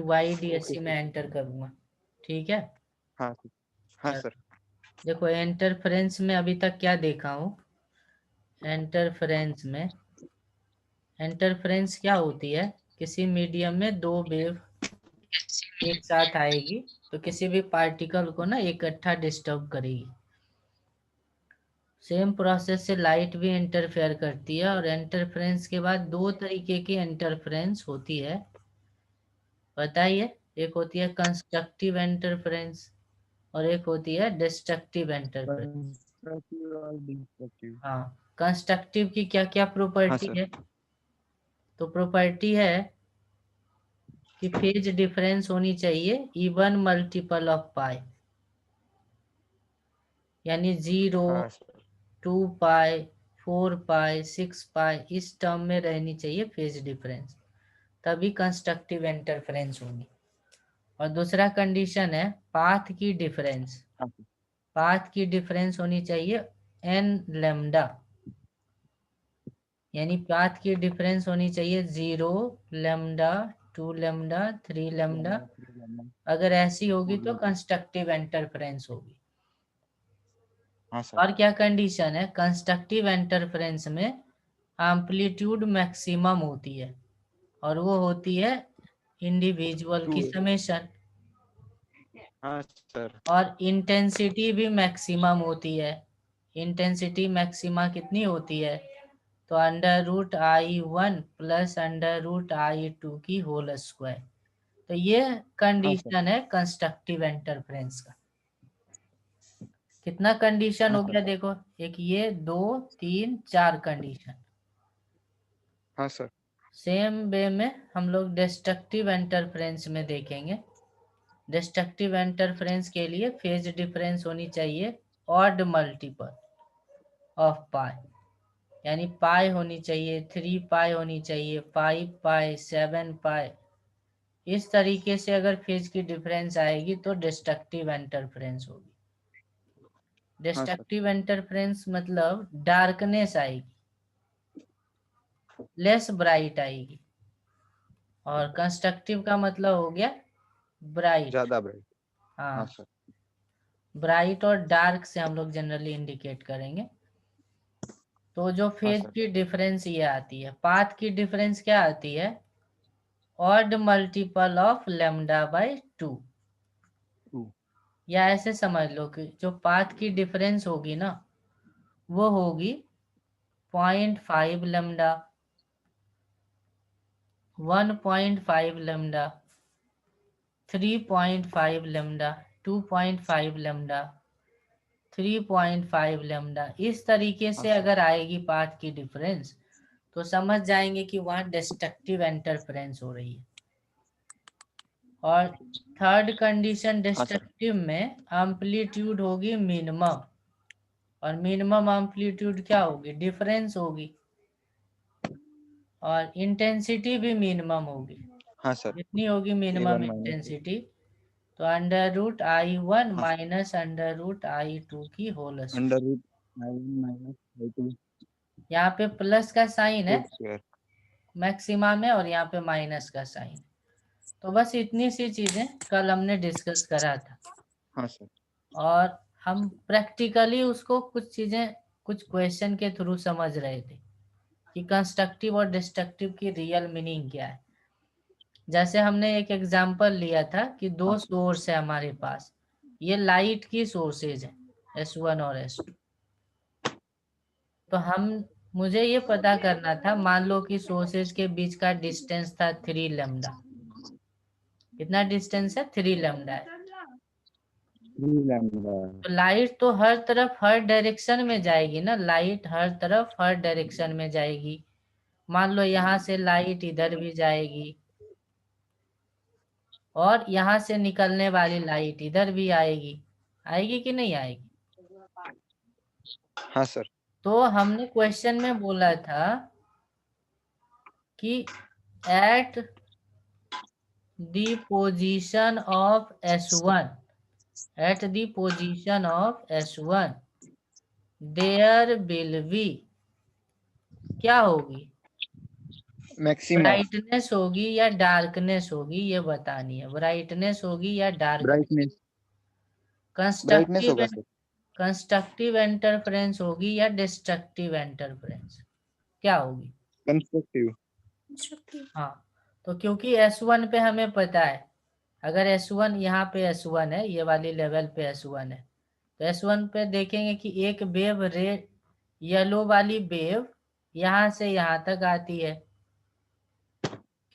YDSC में enter करूंगा, ठीक है। हाँ हाँ सर। देखो इंटरफेरेंस में अभी तक क्या देखा हूँ, इंटरफेरेंस क्या होती है, किसी मीडियम में दो वेव एक साथ आएगी तो किसी भी पार्टिकल को ना इकट्ठा डिस्टर्ब करेगी। सेम प्रोसेस से लाइट भी इंटरफेयर करती है, और इंटरफेरेंस के बाद दो तरीके की इंटरफेरेंस होती है, बताइए। एक होती है कंस्ट्रक्टिव इंटरफेरेंस और एक होती है डिस्ट्रक्टिव इंटरफेरेंस। हाँ, कंस्ट्रक्टिव की क्या क्या हाँ प्रॉपर्टी सर। है, तो प्रॉपर्टी है कि फेज डिफरेंस होनी चाहिए इवन मल्टीपल ऑफ पाई, यानी 0, हाँ सर। 2 पाई, 4 पाई, 6 पाई इस टर्म में रहनी चाहिए फेज डिफरेंस, तभी कंस्ट्रक्टिव इंटरफेरेंस होगी। और दूसरा कंडीशन है पाथ की डिफरेंस, हाँ सर। पाथ की डिफरेंस होनी चाहिए n लैम्डा, यानी पाथ की डिफरेंस होनी चाहिए 0 लैम्डा, 2 लैम्डा, 3 लैम्डा। अगर ऐसी होगी तो कंस्ट्रक्टिव इंटरफेरेंस होगी। हाँ सर। और क्या कंडीशन है, कंस्ट्रक्टिव इंटरफेरेंस में एम्पलीट्यूड मैक्सिमम होती है, और वो होती है इंडिविजुअल की समेशन। हाँ सर। और इंटेंसिटी भी मैक्सिमम होती है, इंटेंसिटी मैक्सिमा कितनी होती है, तो √I1 प्लस √I2 की होल स्क्वायर। तो ये हाँ सर। कंडीशन है कंस्ट्रक्टिव इंटरफेरेंस का। कितना कंडीशन हाँ हो सर। गया देखो, एक ये, 2, 3, 4 कंडीशन। हाँ सर। सेम वे में हम लोग डिस्ट्रक्टिव इंटरफेरेंस में देखेंगे। डिस्ट्रक्टिव इंटरफेरेंस के लिए फेज डिफरेंस होनी चाहिए ऑड मल्टीपल ऑफ पाई, यानी पाई होनी चाहिए, 3 पाई होनी चाहिए, 5 पाई, 7 पाई। इस तरीके से अगर फेज की डिफरेंस आएगी तो डिस्ट्रक्टिव इंटरफेरेंस होगी। हाँ सर। डिस्ट्रक्टिव इंटरफेरेंस मतलब डार्कनेस आएगी, लेस ब्राइट आएगी। और कंस्ट्रक्टिव का मतलब हो गया ब्राइट। ज्यादा ब्राइट। हाँ हाँ, सर। ब्राइट और डार्क से हम लोग जनरली इंडिकेट करेंगे। तो जो हाँ फेज सर। की डिफरेंस ये आती है, पाथ की डिफरेंस क्या आती है, ऑड मल्टीपल ऑफ λ/2। या ऐसे समझ लो कि जो पाथ की डिफरेंस होगी ना वो होगी 0.5 lambda, 1.5 lambda, 3.5 lambda, 2.5 lambda, 3.5 lambda. इस तरीके हाँ से सर। अगर आएगी पाथ की डिफरेंस तो समझ जाएंगे कि वहां डिस्ट्रक्टिव इंटरफेरेंस हो रही है। और थर्ड कंडीशन हाँ सर। डिस्ट्रक्टिव में एम्पलीट्यूड होगी मिनिमम, और मिनिमम एम्पलीट्यूड क्या होगी, डिफरेंस होगी। और इंटेंसिटी भी मिनिमम होगी। हाँ सर। कितनी होगी मिनिमम A1 माइनस। इंटेंसिटी, तो √I1 हाँ सर। माइनस √I2 की whole square. √I1 minus I2 यहाँ पे प्लस का साइन है होल स्क्वायर। मैक्सिमा में, और यहाँ पे माइनस का साइन। तो बस इतनी सी चीजें कल हमने डिस्कस करा था, हाँ सर। और हम प्रैक्टिकली उसको कुछ चीजें कुछ क्वेश्चन के थ्रू समझ रहे थे कि कंस्ट्रक्टिव और डिस्ट्रक्टिव की रियल मीनिंग क्या है। जैसे हमने एक एग्जांपल लिया था कि दो हाँ सर। सोर्स है हमारे पास, ये लाइट की सोर्सेज है S1 और S2। तो हम मुझे ये पता करना था, मान लो कि सोर्सेज के बीच का डिस्टेंस था 3 लैम्डा। कितना डिस्टेंस है, 3 लैम्डा है। 3 लैम्डा। तो लाइट तो हर तरफ हर डायरेक्शन में जाएगी ना, लाइट हर तरफ हर डायरेक्शन में जाएगी। मान लो यहाँ से लाइट इधर भी जाएगी, और यहाँ से निकलने वाली लाइट इधर भी आएगी, आएगी कि नहीं आएगी। हाँ सर। तो हमने क्वेश्चन में बोला था कि at the position of S1, at the position of S1 there will be, क्या होगी, मैक्सिमा। ब्राइटनेस होगी या डार्कनेस होगी ये बतानी है, ब्राइटनेस होगी या डार्कनेस। ब्राइटनेस। ब्राइटनेस कंस्ट्रक्टिव होगा सर। कंस्ट्रक्टिव इंटरफेरेंस होगी या डिस्ट्रक्टिव इंटरफेरेंस, क्या होगी? कंस्ट्रक्टिव। हाँ, तो क्योंकि S1 पे हमें पता है, अगर S1 यहाँ पे S1 है, ये वाली लेवल पे S1 है, तो S1 पे देखेंगे कि एक वेव रेड येलो वाली वेव यहाँ से यहाँ तक आती है,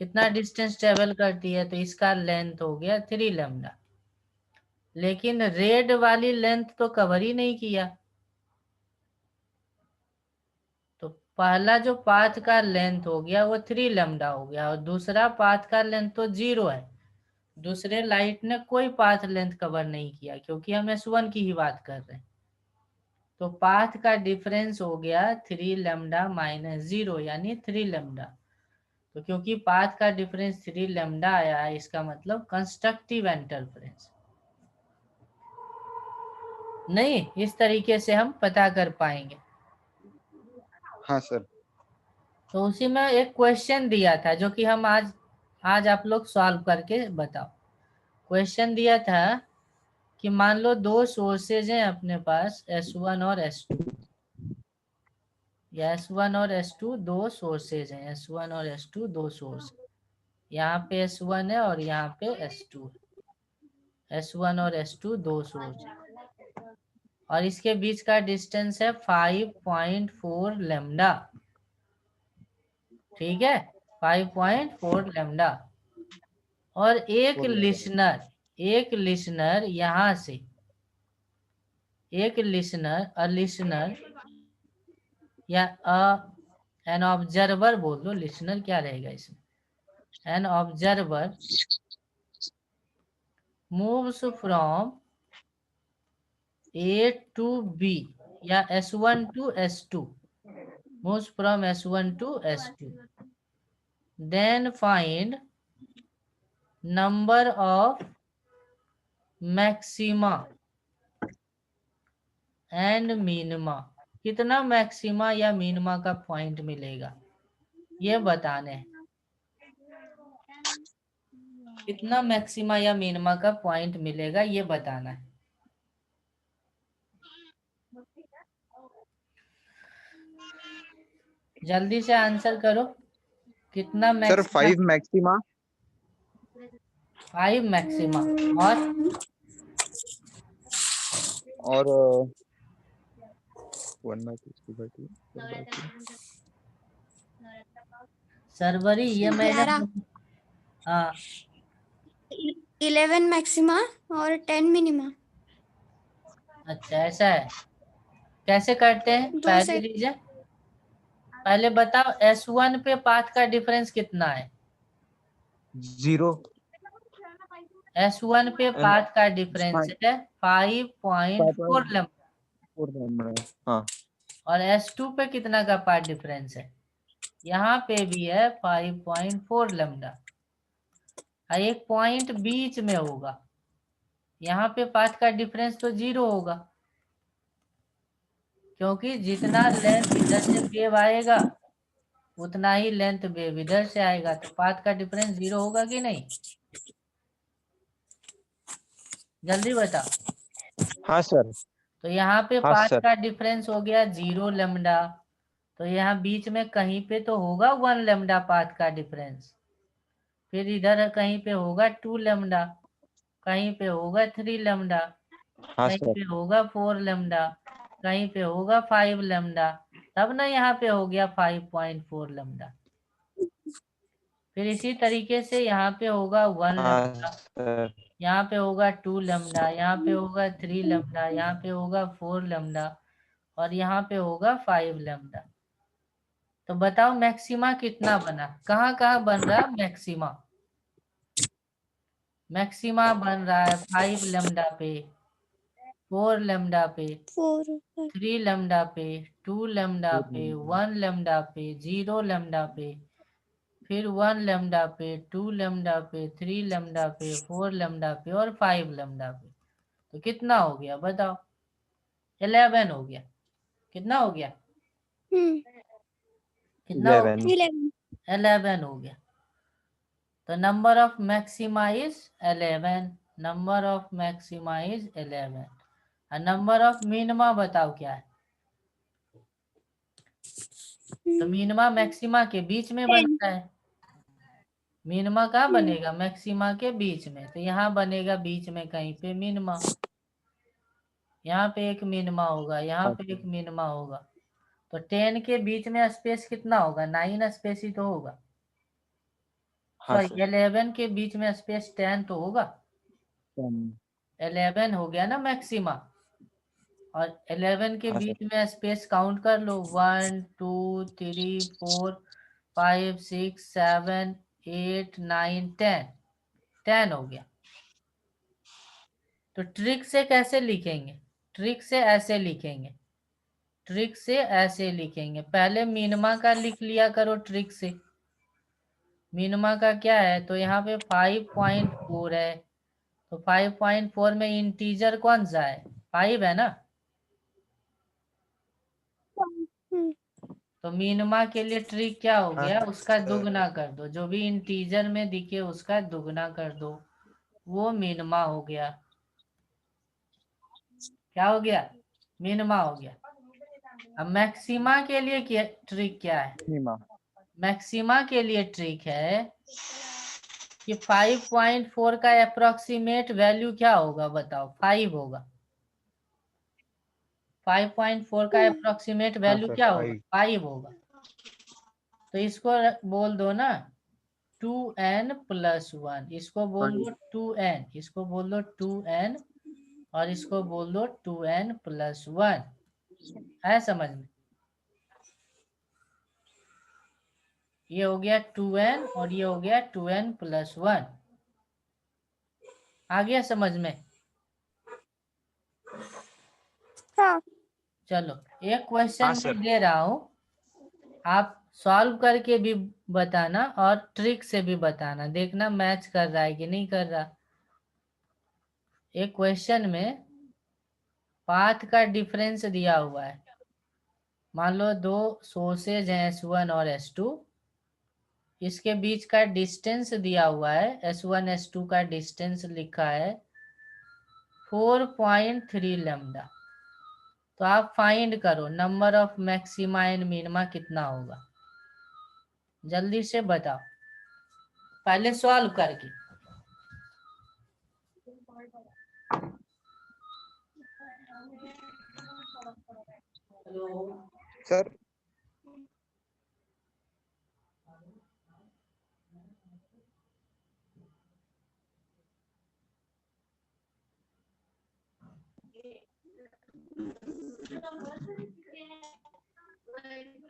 कितना डिस्टेंस ट्रेवल करती है, तो इसका लेंथ हो गया 3 लैम्डा। लेकिन रेड वाली लेंथ तो कवर ही नहीं किया, तो पहला जो पाथ का लेंथ हो गया वो 3 लैम्डा हो गया, और दूसरा पाथ का लेंथ तो 0 है। दूसरे लाइट ने कोई पाथ लेंथ कवर नहीं किया, क्योंकि हम S1 की ही बात कर रहे हैं। तो पाथ का डिफरेंस हो गया 3 लैम्डा माइनस 0, यानी 3 लैम्डा। तो क्योंकि पाथ का डिफरेंस 3 लैम्डा आया है, इसका मतलब कंस्ट्रक्टिव इंटरफेरेंस। नहीं, इस तरीके से हम पता कर पाएंगे। हाँ सर। तो उसी में एक क्वेश्चन दिया था जो कि हम आज आप लोग सॉल्व करके बताओ। क्वेश्चन दिया था कि मान लो दो सोर्सेज हैं अपने पास, S1 और S2, या S1 और S2 दो सोर्सेज हैं, S1 और S2 दो सोर्स, यहाँ पे S1 है और यहाँ पे S2 है। S1 और S2 दो सोर्स, और इसके बीच का डिस्टेंस है 5.4 लैम्डा। ठीक है, 5.4 लैम्डा। और एक लिसनर यहाँ से, एक लिसनर या एन ऑब्जर्वर बोल दो, लिसनर क्या रहेगा इसमें, an observer moves from A to B या S1 to S2, moves from S1 to S2, then find number of maxima and minima। कितना मैक्सिमा या मिनिमा का पॉइंट मिलेगा ये बताने हैं। कितना मैक्सिमा या मिनिमा का पॉइंट मिलेगा ये बताना है। जल्दी से आंसर करो, कितना सर मैक्सिमा? 5 मैक्सिमा 5 मैक्सिमा और और 1/2 सर्वरी, ये मैंने 11 हाँ 11 मैक्सिमा और 10 मिनिमा। अच्छा, ऐसा है। कैसे करते हैं, दो पहले से रीजन, पहले बताओ S1 पे पाथ का डिफरेंस कितना है? 0 S1 पे and पाथ का डिफरेंस है 5.4 लैम्डा, 5.4 हाँ। और S2 पे कितना का पाथ डिफरेंस है? यहाँ पे भी है 5.4 लैम्डा। एक पॉइंट बीच में होगा, यहाँ पे पाथ का डिफरेंस तो 0 होगा, क्योंकि जितना लेंथ इधर से वेव आएगा उतना ही लेंथ वेव इधर से आएगा, तो पाथ का डिफरेंस 0 होगा कि नहीं? जल्दी बताओ। हाँ सर। तो यहाँ पे हाँ पाथ सर। का डिफरेंस हो गया 0 लैम्डा, तो यहाँ बीच में कहीं पे तो होगा 1 लैम्डा पाथ का डिफरेंस, फिर इधर कहीं पे होगा 2 लैम्डा, कहीं पे होगा 3 लैम्डा, हाँ कहीं सर। पे होगा 4 लैम्डा, कहीं पे होगा 5 लैम्डा, तब ना यहाँ पे हो गया 5.4 लैम्डा। फिर इसी तरीके से यहाँ पे होगा 1 हाँ लैम्डा, सर। यहाँ पे होगा 2 लैम्डा, यहाँ पे होगा 3 लैम्डा, यहाँ पे होगा 4 लैम्डा, और यहाँ पे होगा 5 लैम्डा। तो बताओ मैक्सिमा कितना बना, कहाँ कहाँ बन रहा है मैक्सिमा? मैक्सिमा बन रहा है 5 लैम्डा पे, 4 लैम्डा पे, 4 3 लैम्डा पे, 2 लैम्डा पे, 1 लैम्डा पे, 0 लैम्डा पे, फिर 1 लैम्डा पे, 2 लैम्डा पे, 3 लैम्डा पे, 4 लैम्डा पे, और 5 लैम्डा पे। तो कितना हो गया बताओ? 11 हो गया। कितना हो गया? कितना हो 11 गया? 11 हो गया। तो number of maxima is 11, number of maxima is 11। और नंबर ऑफ मिनिमा बताओ क्या है? तो मिनिमा मैक्सिमा के बीच में 10. बनता है। मिनिमा कहाँ बनेगा? मैक्सिमा के बीच में। तो यहाँ बनेगा बीच में कहीं पे मिनिमा। यहाँ पे एक मिनिमा होगा, यहाँ पे एक मिनिमा होगा। तो 10 के बीच में स्पेस कितना होगा? 9 स्पेस ही तो होगा। हाँ सॉरी, 11 के बीच में स्पेस 10 तो होगा। 11 हो गया ना मैक्सिमा। और 11 के हाँ बीच में स्पेस काउंट कर लो। 1 2 3 4 5 6 7 8 9 10। 10 हो गया। तो ट्रिक से कैसे लिखेंगे? ट्रिक से ऐसे लिखेंगे। ट्रिक से ऐसे लिखेंगे। पहले मिनिमा का लिख लिया करो ट्रिक से। मिनिमा का क्या है? तो यहाँ पे 5.4 है। तो 5.4 में इंटीजर कौन सा है? 5 है ना। तो मिनिमा के लिए ट्रिक क्या हो गया? उसका दुगना कर दो। जो भी इंटीजर में दिखे उसका दुगना कर दो, वो मिनिमा हो गया। क्या हो गया? मिनिमा हो गया। अब मैक्सिमा के लिए क्या ट्रिक क्या है? मैक्सिमा के लिए ट्रिक है कि 5.4 का अप्रोक्सीमेट वैल्यू क्या होगा बताओ? 5 होगा। 5.4 का अप्रोक्सीमेट वैल्यू क्या होगा? 5 होगा। तो इसको बोल दो ना 2n+1। इसको बोल दो 2n, इसको बोल दो 2n, और इसको बोल दो 2n+1। है समझ में? ये हो गया 2n और ये हो गया 2n+1। आ गया समझ में? हाँ. चलो एक क्वेश्चन मैं दे रहा हूं, आप सॉल्व करके भी बताना और ट्रिक से भी बताना, देखना मैच कर रहा है कि नहीं कर रहा। एक क्वेश्चन में पाथ का डिफरेंस दिया हुआ है। मान लो दो सोर्सेज हैं S1 और S2। इसके बीच का डिस्टेंस दिया हुआ है, S1 S2 का डिस्टेंस लिखा है 4.3 लैम्डा। तो आप फाइंड करो number of maxima and minima कितना होगा। जल्दी से बताओ, पहले सॉल्व करके। Hello sir.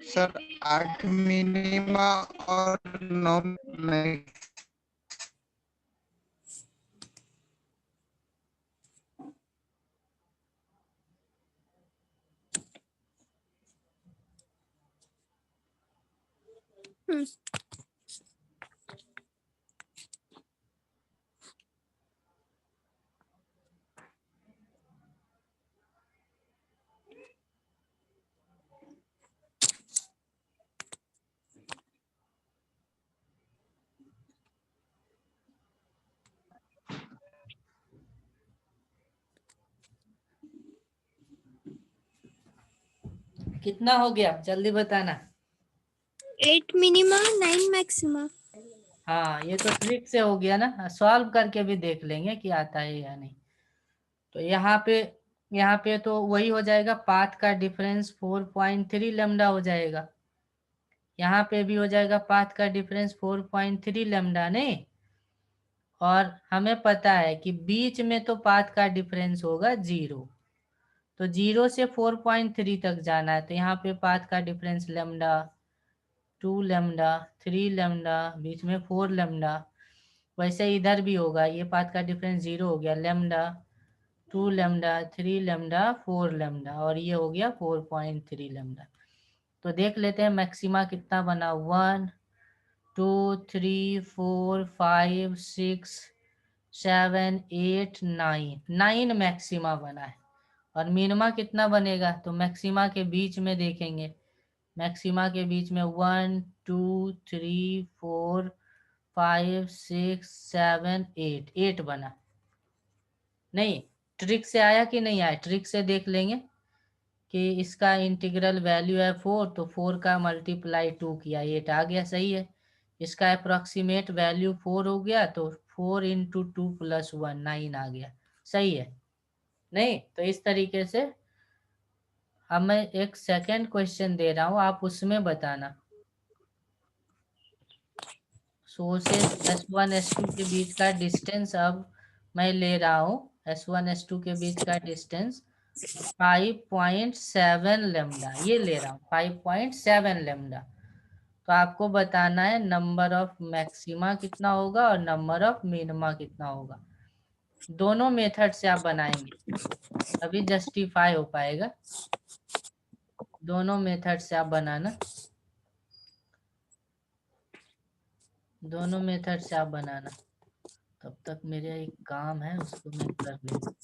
सर 8 मिनिमा और 9 मैक्स। कितना हो गया जल्दी बताना। 8 मिनिमा 9 मैक्सिमा. हाँ ये तो ट्रिक से हो गया ना, सॉल्व करके भी देख लेंगे कि आता है या नहीं। तो यहाँ पे तो वही हो जाएगा, पाथ का डिफरेंस 4.3 लैम्डा हो जाएगा। यहाँ पे भी हो जाएगा पाथ का डिफरेंस 4.3 लैम्डा नहीं। और हमें पता है कि बीच में तो पाथ का डिफरेंस होगा 0। तो 0 से 4.3 तक जाना है। तो यहाँ पे पाथ का डिफरेंस लैम्डा, 2 लैम्डा, 3 लैम्डा, बीच में 4 लैम्डा। वैसे इधर भी होगा, ये पाथ का डिफरेंस 0 हो गया, लैम्डा, 2 लैम्डा, 3 लैम्डा, 4 लैम्डा, और ये हो गया 4.3 लैम्डा। तो देख लेते हैं मैक्सिमा कितना बना। 1 2 3 4 5 6 7 8 9 मैक्सिमा बना है। और मिनिमा कितना बनेगा? तो मैक्सिमा के बीच में देखेंगे, मैक्सिमा के बीच में 1 2 3 4 5 6 7 8 8 बना। नहीं, ट्रिक से आया कि नहीं आया? ट्रिक से देख लेंगे कि इसका इंटीग्रल वैल्यू है 4, तो 4 का मल्टीप्लाई 2 किया 8 आ गया, सही है। इसका अप्रोक्सीमेट वैल्यू 4 हो गया, तो 4 इंटू 2 प्लस 1 9 आ गया, सही है। नहीं तो इस तरीके से। अब मैं एक सेकंड क्वेश्चन दे रहा हूँ, आप उसमें बताना। सोर्सेस S1 S2 के बीच का डिस्टेंस अब मैं ले रहा हूँ, S1 S2 के बीच का डिस्टेंस 5.7 लेमडा, ये ले रहा हूँ 5.7 लेमडा। तो आपको बताना है नंबर ऑफ मैक्सिमा कितना होगा और नंबर ऑफ मिनिमा कितना होगा। दोनों मेथड से आप बनाएंगे तभी जस्टिफाई हो पाएगा। दोनों मेथड से आप बनाना, दोनों मेथड से आप बनाना। तब तक मेरा एक काम है, उसको मैं कर लेता हूँ।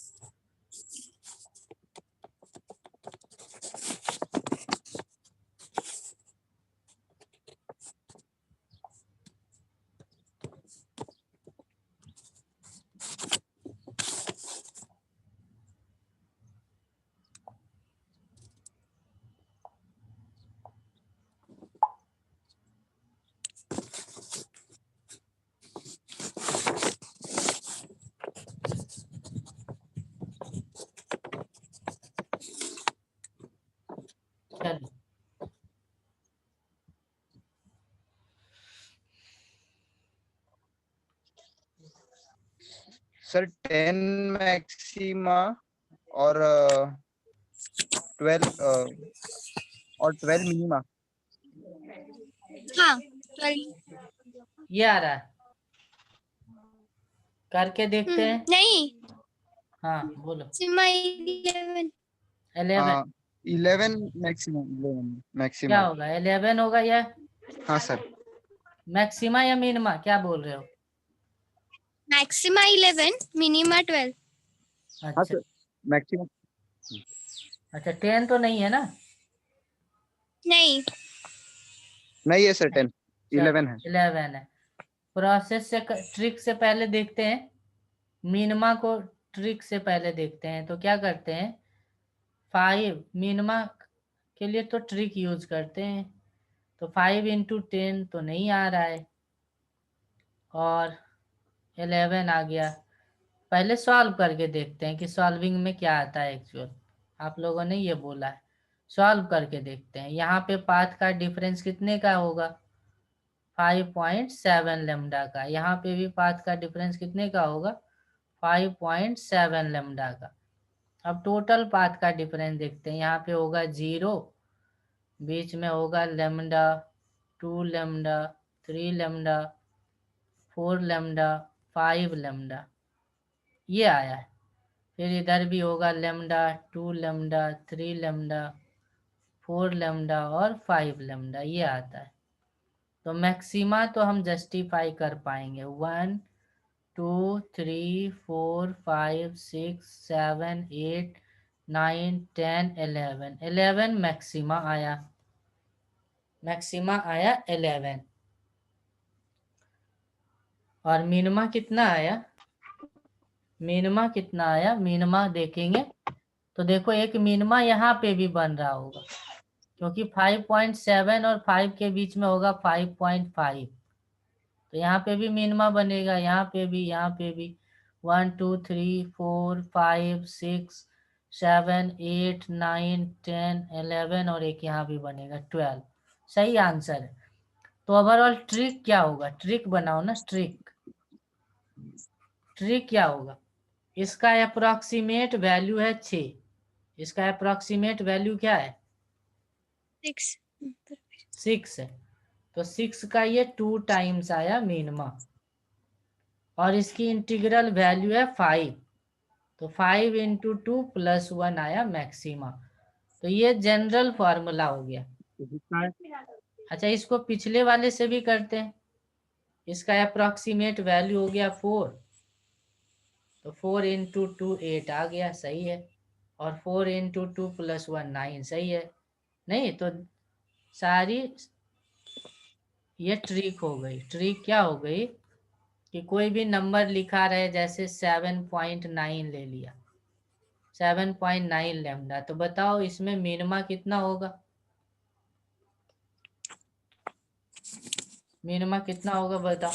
चलिए सर 10 मैक्सिमा और 12 और 12 मिनिमा। हाँ 12। ये आ रहा है, करके देखते हैं। नहीं, हाँ बोलो। सिमा 11। 11 11 मैक्सिमम, 11 क्या मैक्सिमा। होगा? 11 होगा या हाँ सर। मैक्सिमा या मिनिमा, क्या बोल रहे हो? Maxima 11, minima 12। हाँ अच्छा सर, मैक्सिमम। अच्छा, 10 तो नहीं है ना? नहीं, नहीं है सर, 10 चलो 11 है। 11 है। प्रोसेस से ट्रिक से पहले देखते हैं, मिनिमा को ट्रिक से पहले देखते हैं। तो क्या करते हैं, 5 मिनिमा के लिए तो ट्रिक यूज करते हैं। तो 5 इंटू 10 तो नहीं आ रहा है, और 11 आ गया। पहले सॉल्व करके देखते हैं कि सॉल्विंग में क्या आता है एक्चुअल। आप लोगों ने ये बोला है, सॉल्व करके देखते हैं। यहाँ पे पाथ का डिफरेंस कितने का होगा? 5.7 लेमडा का। यहाँ पे भी पाथ का डिफरेंस कितने का होगा? 5.7 लेमडा का। अब टोटल पाथ का डिफरेंस देखते हैं। यहाँ पे होगा 0, बीच में होगा lambda, 2 lambda, 3 lambda, 4 lambda, 5 lambda, ये आया है। फिर इधर भी होगा लेमडा, 2 लेमडा, 3 लेमडा, 4 लेमडा और 5 लेमडा, ये आता है। तो मैक्सिमा तो हम जस्टिफाई कर पाएंगे। 1 2 3 4 5 6 7 8 9 10 11 11 मैक्सिमा आया, मैक्सिमा आया 11। और मिनिमा कितना आया? मिनिमा कितना आया? मिनिमा देखेंगे तो देखो, एक मिनिमा यहाँ पे भी बन रहा होगा, क्योंकि 5.7 और 5 के बीच में होगा 5.5। तो यहाँ पे भी मिनिमा बनेगा, यहाँ पे भी, यहाँ पे भी। 1 2 3 4 5 6 7 8 9 10 11 और एक यहाँ भी बनेगा 12। सही आंसर है। तो ओवरऑल ट्रिक क्या होगा? ट्रिक बनाओ ना, ट्रिक। ट्रिक क्या होगा? इसका अप्रोक्सीमेट वैल्यू है 6। इसका अप्रोक्सीमेट वैल्यू क्या है? 6। 6 है। तो 6 का ये 2 टाइम्स आया मिनिमा, और इसकी इंटीग्रल वैल्यू है 5। तो 5 इंटू 2 प्लस 1 आया मैक्सिमा। तो ये जनरल फॉर्मूला हो गया। अच्छा, इसको पिछले वाले से भी करते हैं। इसका अप्रोक्सीमेट वैल्यू हो गया 4, तो 4 इंटू 2 8 आ गया, सही है। और 4 इंटू 2 प्लस 1 9, सही है। नहीं तो सारी ये ट्रिक हो गई। ट्रिक क्या हो गई कि कोई भी नंबर लिखा रहे, जैसे 7.9 ले लिया, 7.9 लैम्डा, तो बताओ इसमें मिनिमा कितना होगा? मिनिमा कितना होगा बताओ,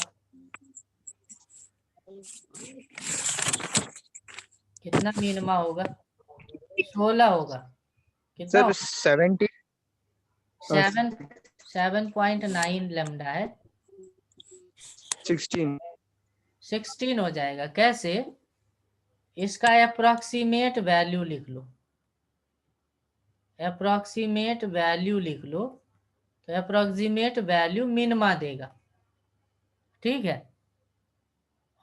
कितना मिनिमा होगा? 16 होगा। कितना सर होगा? 70 7.9 लैम्डा है, 16 16 हो जाएगा। कैसे? इसका अप्रोक्सीमेट वैल्यू लिख लो, अप्रोक्सीमेट वैल्यू लिख लो, तो अप्रोक्सीमेट वैल्यू मिनिमा देगा, ठीक है।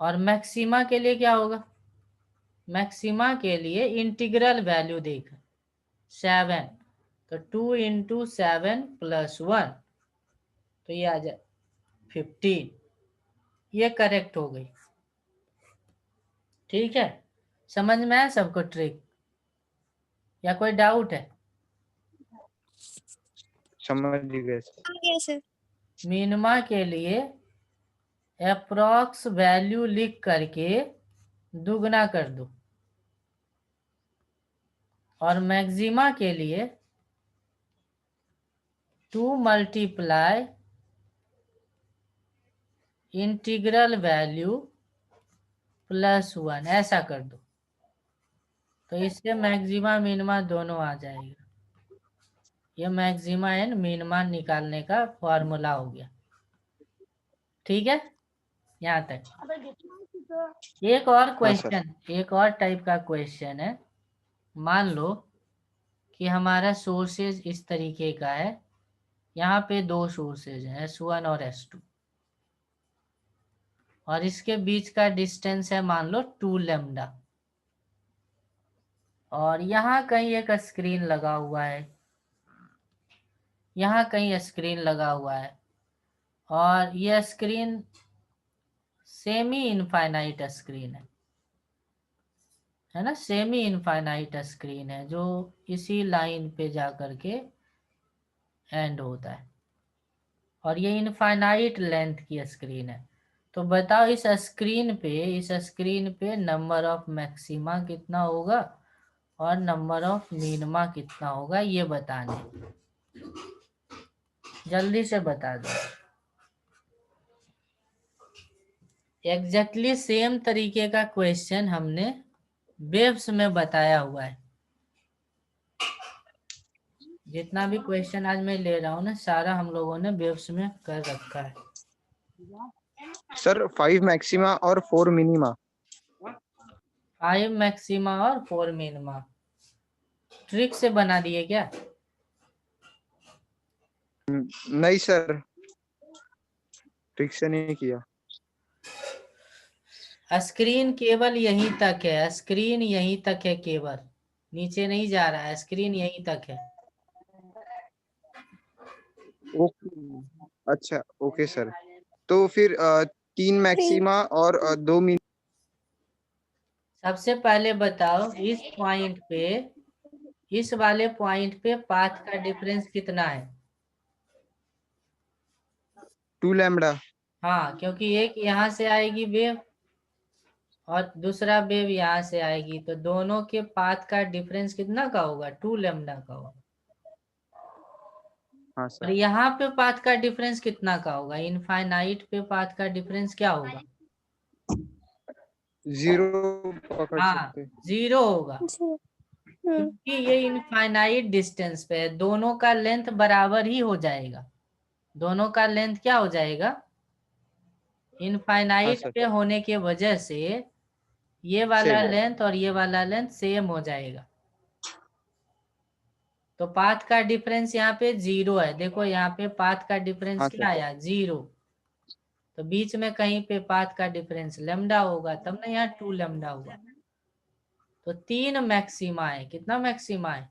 और मैक्सिमा के लिए क्या होगा? मैक्सिमा के लिए इंटीग्रल वैल्यू देगा 7, तो 2 इंटू 7 प्लस 1, तो ये आ जाए 15। ये करेक्ट हो गई, ठीक है। समझ में आया सबको ट्रिक, या कोई डाउट है? समझ गए सर। आगे सर। मिनिमा के लिए अप्रॉक्स वैल्यू लिख करके दुगना कर दो, और मैक्सिमा के लिए 2 मल्टीप्लाई इंटीग्रल वैल्यू प्लस 1, ऐसा कर दो, तो इससे मैक्सिमा मिनिमा दोनों आ जाएगा। ये मैक्सिमा एंड मिनिमा निकालने का फॉर्मूला हो गया, ठीक है। यहाँ तक। एक और हाँ सर। क्वेश्चन, एक और टाइप का क्वेश्चन है। मान लो कि हमारा सोर्सेज इस तरीके का है, यहाँ पे दो सोर्सेज हैं, S1 और S2, और इसके बीच का डिस्टेंस है मान लो 2 लैम्डा, और यहाँ कहीं एक स्क्रीन लगा हुआ है, यहाँ कहीं स्क्रीन लगा हुआ है, और ये स्क्रीन सेमी इनफाइनाइट स्क्रीन है ना, सेमी इनफाइनाइट स्क्रीन है, जो इसी लाइन पे जा करके एंड होता है, और ये इनफाइनाइट लेंथ की स्क्रीन है। तो बताओ इस स्क्रीन पे नंबर ऑफ मैक्सिमा कितना होगा और नंबर ऑफ मिनिमा कितना होगा, ये बताने, जल्दी से बता दो। एग्जैक्टली सेम तरीके का क्वेश्चन हमने वेव्स में बताया हुआ है। जितना भी क्वेश्चन आज मैं ले रहा हूँ ना, सारा हम लोगों ने वेव्स में कर रखा है। सर 5 मैक्सिमा और 4 मिनिमा। 5 मैक्सिमा और 4 मिनिमा ट्रिक से बना दिए क्या? नहीं सर, ठीक से नहीं किया। स्क्रीन केवल यहीं तक है, स्क्रीन यहीं तक है, केवल नीचे नहीं जा रहा है, स्क्रीन यहीं तक है। ओके, अच्छा ओके सर। तो फिर 3 मैक्सिमा और 2 मिनिमा। सबसे पहले बताओ इस पॉइंट पे, इस वाले पॉइंट पे पाथ का डिफरेंस कितना है? 2 लैम्डा। हाँ, क्योंकि एक यहाँ से आएगी वेव और दूसरा वेव यहाँ से आएगी, तो दोनों के पाथ का डिफरेंस कितना का होगा? 2 लैम्डा का होगा। हाँ और सर। यहाँ पे पाथ का डिफरेंस कितना का होगा? इनफाइनाइट पे पाथ का डिफरेंस क्या होगा? 0 पकड़ हाँ, सकते। 0 होगा, क्योंकि ये इनफाइनाइट डिस्टेंस पे है, दोनों का लेंथ बराबर ही हो जाएगा। दोनों का लेंथ क्या हो जाएगा? हाँ इनफाइनाइट सर। पे होने के वजह से ये वाला सेम। लेंथ और ये वाला लेंथ सेम हो जाएगा। तो पाथ का डिफरेंस यहाँ पे 0 है। देखो यहाँ पे पाथ का डिफरेंस हाँ क्या सर। आया? 0। तो बीच में कहीं पे पाथ का डिफरेंस लैम्डा होगा, तब ना यहाँ 2 लैम्डा हुआ। तो 3 मैक्सिमा है। कितना मैक्सिमा है?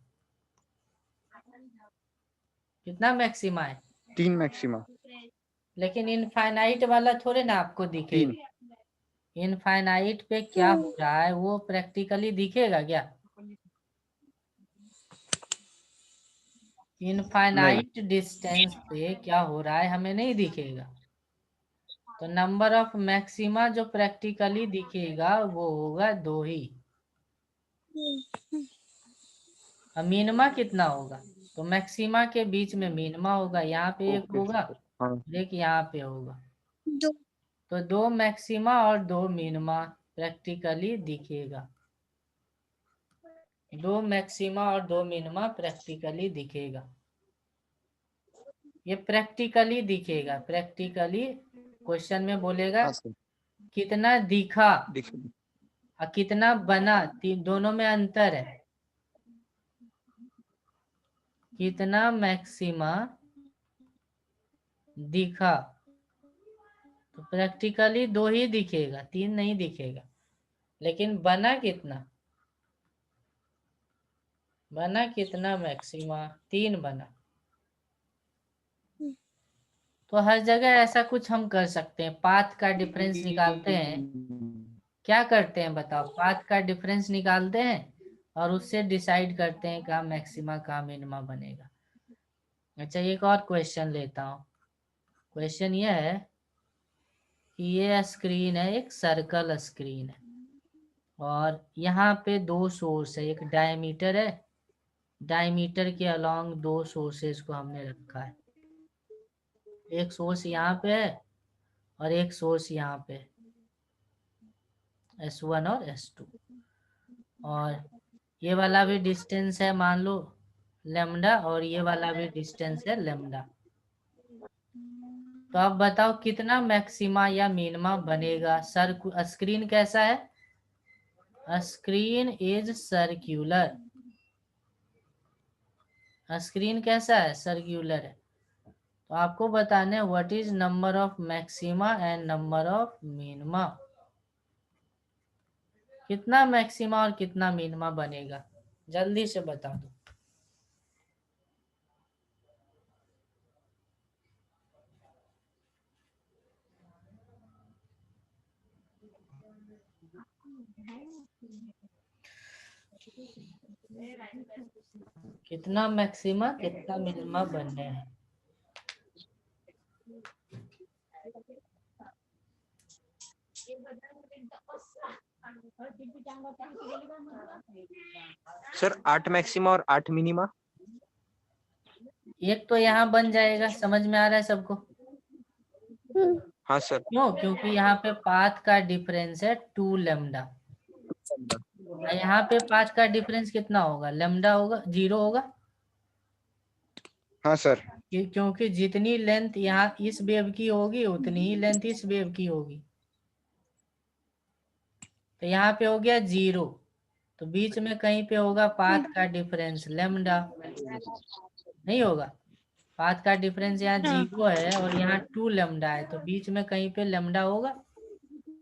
कितना मैक्सिमा है? 3 मैक्सिमा। लेकिन इनफाइनाइट वाला थोड़े ना आपको 3। दिखेगा। इनफाइनाइट पे क्या हो रहा है वो प्रैक्टिकली दिखेगा क्या? इनफाइनाइट डिस्टेंस पे क्या हो रहा है हमें नहीं दिखेगा, तो नंबर ऑफ मैक्सिमा जो प्रैक्टिकली दिखेगा वो होगा 2 ही। अब मिनिमा कितना होगा, तो मैक्सिमा के बीच में मिनिमा होगा, यहाँ पे एक ओके होगा सर। हाँ और एक यहाँ पे होगा, 2 तो 2 मैक्सिमा और 2 मिनिमा प्रैक्टिकली दिखेगा। 2 मैक्सिमा और 2 मिनिमा प्रैक्टिकली दिखेगा। ये प्रैक्टिकली दिखेगा, प्रैक्टिकली क्वेश्चन में बोलेगा हाँ सर। कितना दिखा देखिए और कितना बना, दोनों में अंतर है। कितना मैक्सिमा दिखा, तो प्रैक्टिकली 2 ही दिखेगा, 3 नहीं दिखेगा। लेकिन बना कितना मैक्सिमा, 3 बना। तो हर जगह ऐसा कुछ हम कर सकते हैं, पाथ का डिफरेंस निकालते हैं। क्या करते हैं बताओ, पाथ का डिफरेंस निकालते हैं और उससे डिसाइड करते हैं कहाँ मैक्सिमा कहाँ मिनिमा बनेगा। अच्छा, एक और क्वेश्चन लेता हूँ। क्वेश्चन ये है कि ये स्क्रीन है, एक सर्कल स्क्रीन है और यहाँ पे 2 सोर्स है, एक डायमीटर है, डायमीटर के अलोंग 2 सोर्सेज को हमने रखा है। एक सोर्स यहाँ पे है और एक सोर्स यहाँ पे, S1 और S2, और ये वाला भी डिस्टेंस है मान लो लेमडा, और ये वाला भी डिस्टेंस है लेमडा। तो अब बताओ कितना मैक्सिमा या मिनिमा बनेगा। स्क्रीन कैसा है, स्क्रीन इज सर्क्यूलर। स्क्रीन कैसा है, सर्क्यूलर है। तो आपको बताना है what is number of maxima and number of minima. कितना मैक्सिमा और कितना मिनिमा बनेगा, जल्दी से बता दो। कितना मैक्सिमा कितना मिनिमा बनने हैं। सर 8 मैक्सिमा और 8 मिनिमा। एक तो यहाँ बन जाएगा, समझ में आ रहा है सबको। हाँ सर। क्यों, क्योंकि यहाँ पे पाथ का डिफरेंस है 2 लेमडा, यहाँ पे पाथ का डिफरेंस कितना होगा, लेमडा होगा, 0 होगा। हाँ सर। क्योंकि जितनी लेंथ यहाँ इस वेव की होगी उतनी ही लेंथ इस वेव की होगी, तो यहाँ पे हो गया 0, तो बीच में कहीं पे होगा पाथ का डिफरेंस लेमडा, नहीं होगा। पाथ का डिफरेंस यहाँ 0 है और यहाँ 2 लेमडा है, तो बीच में कहीं पे लेमडा होगा,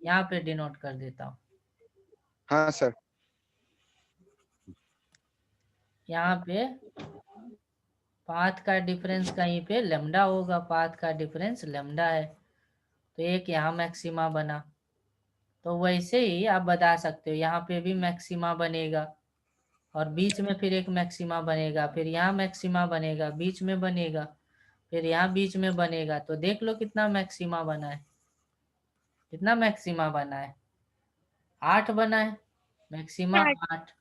यहाँ पे डिनोट कर देता हूँ। हाँ सर। यहाँ पे पाथ का डिफरेंस कहीं पे लेमडा होगा, पाथ का डिफरेंस लेमडा है, तो एक यहाँ मैक्सिमा बना। तो वैसे ही आप बता सकते हो यहाँ पे भी मैक्सिमा बनेगा और बीच में फिर एक मैक्सिमा बनेगा, फिर यहाँ मैक्सिमा बनेगा, बीच में बनेगा, फिर यहाँ बीच में बनेगा। तो देख लो कितना मैक्सिमा बना है, कितना मैक्सिमा बना है, 8 बना है, मैक्सिमा 8,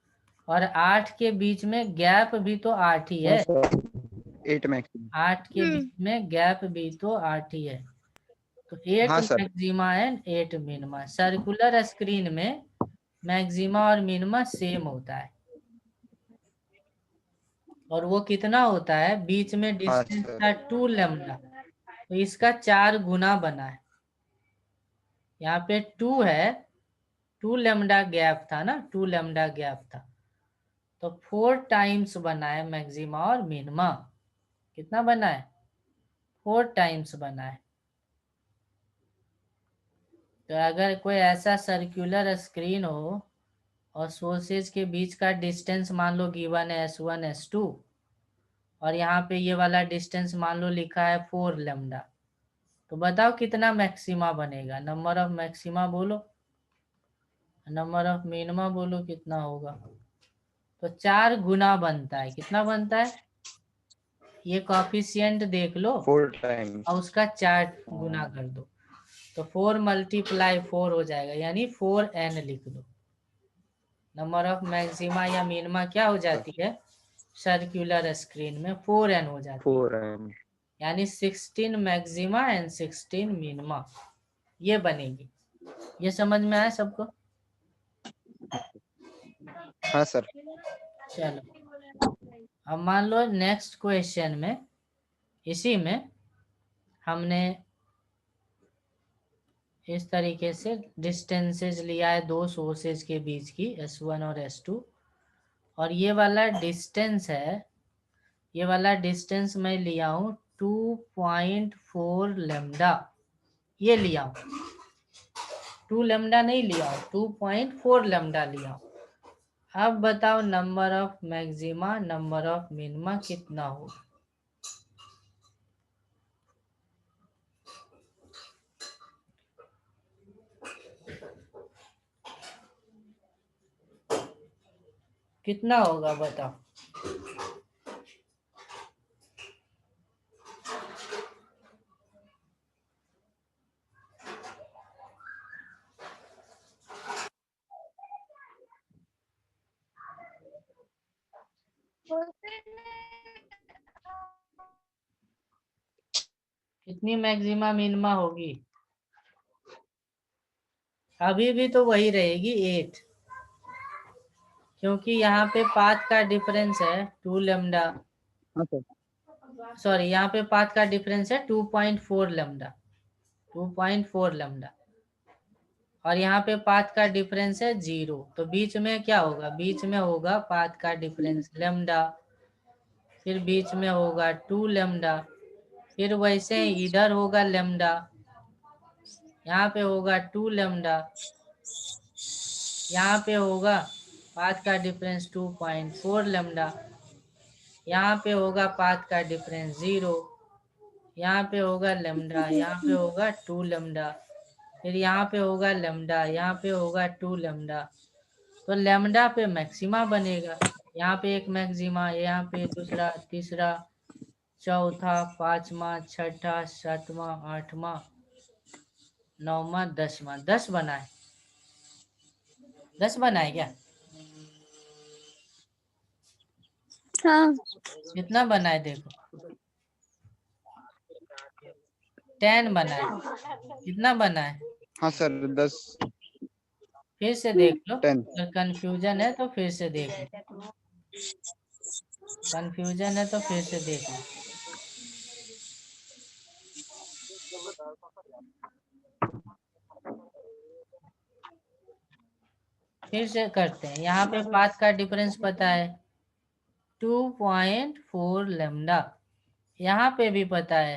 और 8 के बीच में गैप भी तो 8 ही हाँ है, सर 8 मैक्सिमा। 8 के बीच में गैप भी तो 8 ही है। तो 8 हाँ sir. Maxima and 8 minima. Circular screen में मैक्सिमा और मिनिमा सेम होता है, और वो कितना होता है, बीच में हाँ डिस्टेंस सर। था 2 लेमडा, तो इसका 4 गुना बना है। यहाँ पे 2 है, 2 लेमडा गैप था ना, 2 लेमडा गैप था, तो 4 टाइम्स बना है मैक्सिमा और मिनिमा। कितना बना है, 4 टाइम्स बना है। तो अगर कोई ऐसा सर्कुलर स्क्रीन हो और सोर्सेज के बीच का डिस्टेंस मान लो गिवन है S1 S2, और यहाँ पे ये वाला डिस्टेंस मान लो लिखा है 4 लेमडा, तो बताओ कितना मैक्सिमा बनेगा। नंबर ऑफ मैक्सिमा बोलो, नंबर ऑफ मिनिमा बोलो, कितना होगा। तो 4 गुना बनता है, कितना बनता है, ये कॉफिशिएंट देख लो 4 टाइम्स। और उसका 4 गुना कर दो, तो 4 × 4 हो जाएगा, यानी 4n लिख दो। नंबर ऑफ मैक्सिमा या मिनिमा क्या हो जाती है सर्कुलर स्क्रीन में, 4n हो जाती है, 4n। यानी 16 मैक्सिमा एंड 16 मिनिमा ये बनेगी। ये समझ में आया सबको? हाँ सर। चलो अब मान लो नेक्स्ट क्वेश्चन में इसी में हमने इस तरीके से डिस्टेंसेज लिया है दो सोर्सेज के बीच की S1 और S2, और ये वाला डिस्टेंस है, ये वाला डिस्टेंस मैं लिया हूँ 2.4 लैम्डा, ये लिया हूँ 2 लैम्डा नहीं लिया हूँ, 2.4 लैम्डा लिया हूँ। अब बताओ number of maxima number of minima कितना होगा? कितना होगा बताओ? कितनी मैक्सिमा मिनिमा होगी? अभी भी तो वही रहेगी 8, क्योंकि यहाँ पे पाथ का डिफरेंस है 2 लैम्डा, हाँ सर। सॉरी यहाँ पे पाथ का डिफरेंस है 2.4 लैम्डा, 2.4 लैम्डा, और यहाँ पे पाथ का डिफरेंस है 0, तो बीच में क्या होगा? बीच में होगा पाथ का डिफरेंस लैम्डा, फिर बीच में होगा 2 लैम्डा, फिर वैसे ही इधर होगा लैम्डा, यहाँ पे होगा 2 लैम्डा, यहाँ पे होगा पाथ का डिफरेंस 2.4 लैम्डा, यहाँ पे होगा पाथ का डिफरेंस 0, यहाँ पे होगा लैम्डा, यहाँ पे होगा 2 लैम्डा, फिर यहाँ पे होगा लैम्डा, यहाँ पे होगा 2 लैम्डा, तो लैम्डा पे मैक्सिमा बनेगा। यहाँ पे एक मैक्सिमा, यहाँ पे दूसरा, तीसरा, चौथा, पांचवा, छठा, सातवां, आठवां, नौवां, 10वां, 10 बना है, 10 बना है क्या? हाँ। कितना बना है देखो? 10 बना है। कितना बना है? हाँ सर 10। फिर से देख लो, 10। अगर कंफ्यूजन है तो फिर से देख लो, कंफ्यूजन है तो फिर से देख लो। फिर से करते हैं, यहाँ पे पाथ का डिफरेंस पता है 2.4 लैम्डा, यहाँ पे भी पता है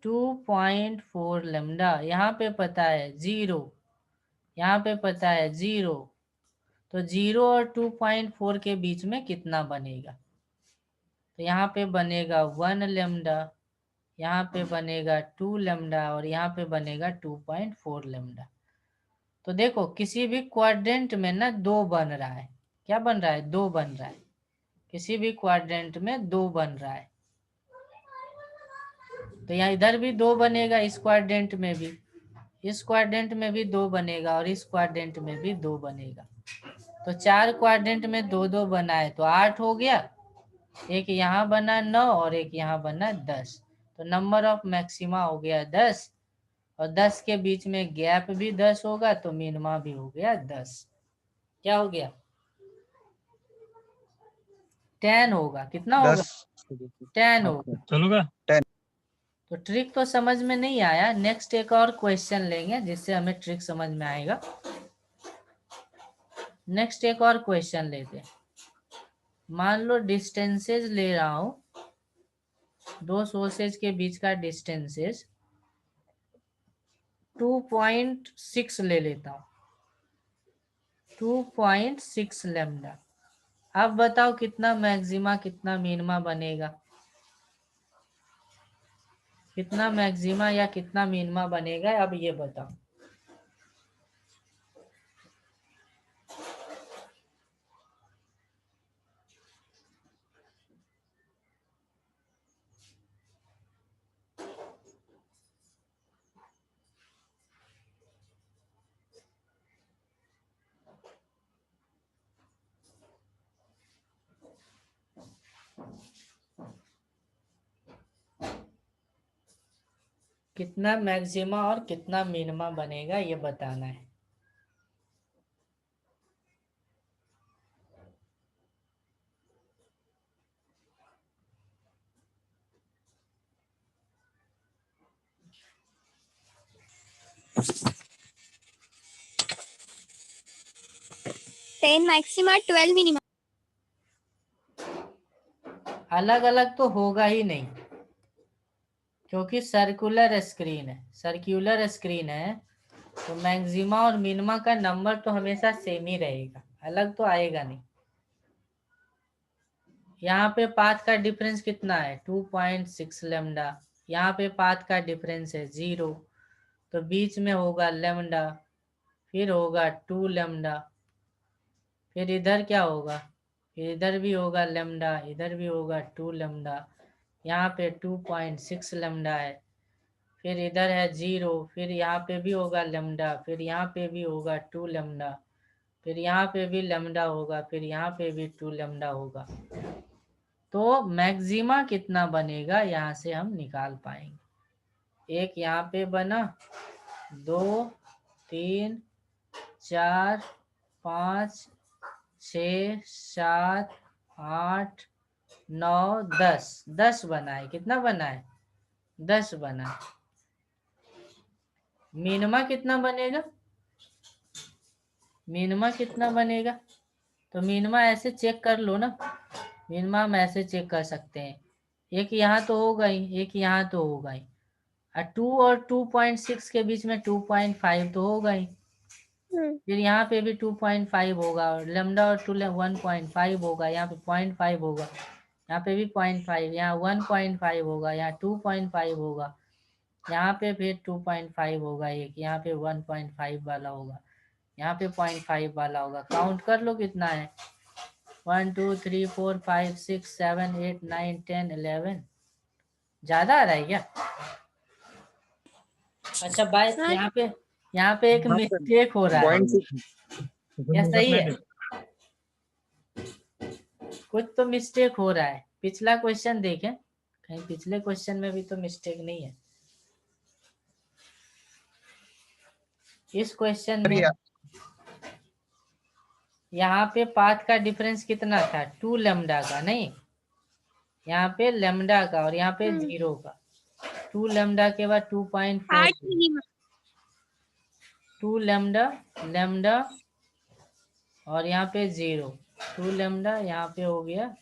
2.4 लैम्डा, यहाँ पे पता है 0, यहाँ पे पता है 0, तो 0 और 2.4 के बीच में कितना बनेगा? तो यहाँ पे बनेगा 1 लैम्डा, यहाँ पे बनेगा 2 लैम्डा, और यहाँ पे बनेगा 2.4 लैम्डा। तो देखो किसी भी क्वाड्रेंट में ना 2 बन रहा है, क्या बन रहा है? 2 बन रहा है, किसी भी क्वाड्रेंट में 2 बन रहा है, तो यहाँ इधर भी 2 बनेगा, इस क्वाड्रेंट में भी, इस क्वाड्रेंट में भी 2 बनेगा, और इस क्वाड्रेंट में भी 2 बनेगा, तो 4 क्वाड्रेंट में 2-2 बना है, तो 8 हो गया, एक यहाँ बना 9 और एक यहाँ बना 10, तो नंबर ऑफ मैक्सिमा हो गया 10, और 10 के बीच में गैप भी 10 होगा, तो मिनिमा भी हो गया 10। क्या हो गया? 10 होगा। कितना होगा? 10। 10 होगा। चलोगा? तो ट्रिक तो समझ में नहीं आया, नेक्स्ट एक और क्वेश्चन लेंगे जिससे हमें ट्रिक समझ में आएगा। नेक्स्ट एक और क्वेश्चन लेते हैं। मान लो डिस्टेंसेज ले रहा हूं, दो सोर्सेज के बीच का डिस्टेंसेज 2.6 ले लेता हूं, 2.6 लैम्डा। अब बताओ कितना मैक्सिमा कितना मिनिमा बनेगा? कितना मैक्सिमा या कितना मिनिमा बनेगा, अब ये बताओ। कितना मैक्सिमा और कितना मिनिमा बनेगा ये बताना है। Ten maxima 12 minima. अलग अलग तो होगा ही नहीं, क्योंकि सर्कुलर स्क्रीन है, तो मैक्सिमा और मिनिमा का नंबर तो हमेशा सेम ही रहेगा, अलग तो आएगा नहीं। यहाँ पे पाथ का डिफरेंस कितना है 2.6 लेमडा, यहाँ पे पाथ का डिफरेंस है 0, तो बीच में होगा लेमडा, फिर होगा 2 लेमडा, फिर इधर क्या होगा, फिर इधर भी होगा लेमडा, इधर भी होगा 2 लेमडा, यहाँ पे 2.6 लेमडा है, फिर इधर है 0, फिर यहाँ पे भी होगा लेमडा, फिर यहाँ पे भी होगा 2 लेमडा, फिर यहाँ पे भी लेमडा होगा, फिर यहाँ पे भी 2 लेमडा होगा। तो मैक्सिमा कितना बनेगा यहाँ से हम निकाल पाएंगे। एक यहाँ पे बना, 2 3 4 5 6 7 8 9 10 बना है। कितना बना है 10 बना है। मिनिमा कितना बनेगा, मिनिमा कितना बनेगा, तो मिनिमा ऐसे चेक कर लो ना, मिनिमा हम ऐसे चेक कर सकते हैं, एक यहाँ तो होगा ही, एक यहाँ तो होगा ही, 2 और 2.6 के बीच में 2.5 तो होगा ही, फिर यहाँ पे भी 2.5 होगा, और लेमडा और 1.5 होगा, यहाँ पे 0.5 होगा, यहाँ पे भी 0.5, यहाँ 1.5 होगा, यहाँ 2.5 होगा, यहाँ पे फिर 2.5 होगा, एक यहाँ पे 1.5 वाला होगा, यहाँ पे 0.5 वाला होगा। काउंट कर लो कितना है, 1 2 3 4 5 6 7 8 9 10 11। ज्यादा आ रहा है क्या? अच्छा बाय, यहाँ पे एक मिस्टेक हो रहा है, 0.6 क्या सही है? कुछ तो मिस्टेक हो रहा है। पिछला क्वेश्चन देखें, कहीं पिछले क्वेश्चन में भी तो मिस्टेक नहीं है। इस क्वेश्चन में यहाँ पे पाथ का डिफरेंस कितना था 2 लेमडा का, नहीं यहाँ पे लेमडा का, और यहाँ पे 0 का। 2 लेमडा के बाद 2.4, 2 लेमडा और यहाँ पे 0, 2 लेमडा, यहाँ पे हो गया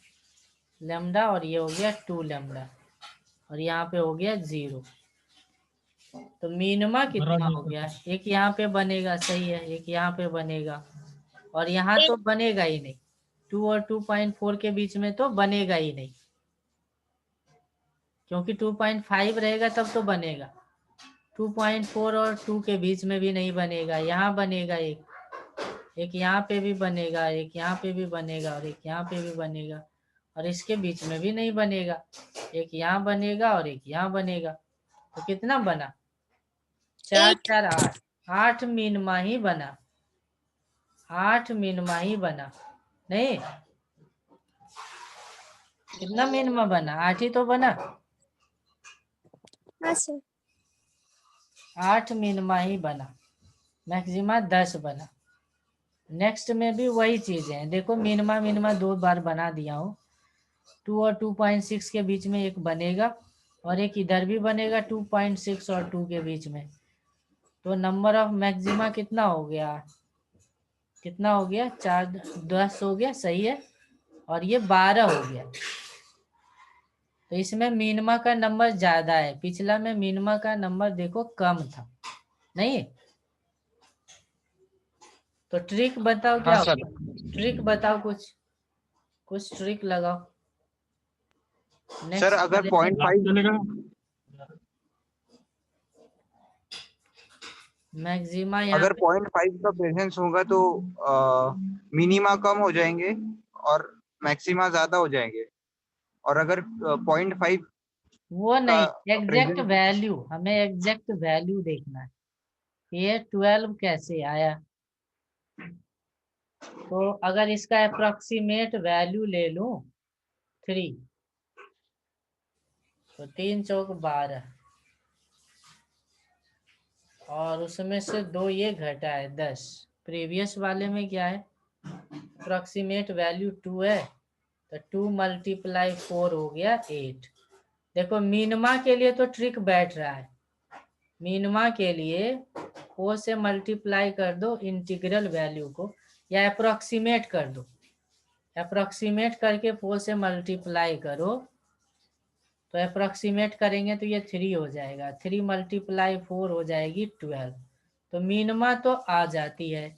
लेमडा, और ये हो गया 2 लेमडा, और यहाँ पे हो गया 0। तो मिनिमा कितना हो गया, एक यहाँ पे बनेगा, सही है, एक यहाँ पे बनेगा, और यहाँ तो बनेगा ही नहीं, 2 और 2.4 के बीच में तो बनेगा ही नहीं, क्योंकि 2.5 रहेगा तब तो बनेगा। 2.4 और 2 के बीच में भी नहीं बनेगा, यहाँ बनेगा एक यहाँ पे भी बनेगा, एक यहाँ पे भी बनेगा, और एक यहाँ पे भी बनेगा, और इसके बीच में भी नहीं बनेगा, एक यहाँ बनेगा और एक यहाँ बनेगा। तो कितना बना 4 4 8, 8 मिनिमा ही बना, 8 मिनिमा ही बना, नहीं कितना मिनिमा बना, 8 ही तो बना, 8 मिनिमा ही बना, मैक्सिमा 10 बना। नेक्स्ट में भी वही चीजें हैं, देखो मिनिमा 2 बार बना दिया हूँ, 2 और 2.6 के बीच में एक बनेगा, और एक इधर भी बनेगा 2.6 और 2 के बीच में। तो नंबर ऑफ मैक्सिमा कितना हो गया, कितना हो गया 4 10 हो गया, सही है, और ये 12 हो गया। तो इसमें मिनिमा का नंबर ज्यादा है, पिछला में मिनिमा का नंबर देखो कम था, नहीं? तो ट्रिक बताओ क्या होगा, ट्रिक बताओ, कुछ ट्रिक लगाओ। सर अगर 0.5 मैक्सिमा अगर 0.5 का प्रेजेंस होगा तो मिनिमा कम हो जाएंगे और मैक्सिमा ज्यादा हो जाएंगे, और अगर 0.5 वो का नहीं, एग्जैक्ट प्रेजेंस, वैल्यू, हमें एग्जैक्ट वैल्यू देखना है, ये 12 कैसे आया। तो अगर इसका अप्रोक्सीमेट वैल्यू ले लूं 3, तो 3 चौक 12, और उसमें से 2 ये घटा है 10। प्रीवियस वाले में क्या है, अप्रोक्सीमेट वैल्यू 2 है, तो 2 × 4 हो गया 8। देखो मिनिमा के लिए तो ट्रिक बैठ रहा है। मिनिमा के लिए 4 से मल्टीप्लाई कर दो इंटीग्रल वैल्यू को, या अप्रोक्सीमेट कर दो। अप्रोक्सीमेट करके 4 से मल्टीप्लाई करो, तो अप्रोक्सीमेट करेंगे तो ये 3 हो जाएगा। 3 × 4 हो जाएगी 12। तो मिनिमा तो आ जाती है,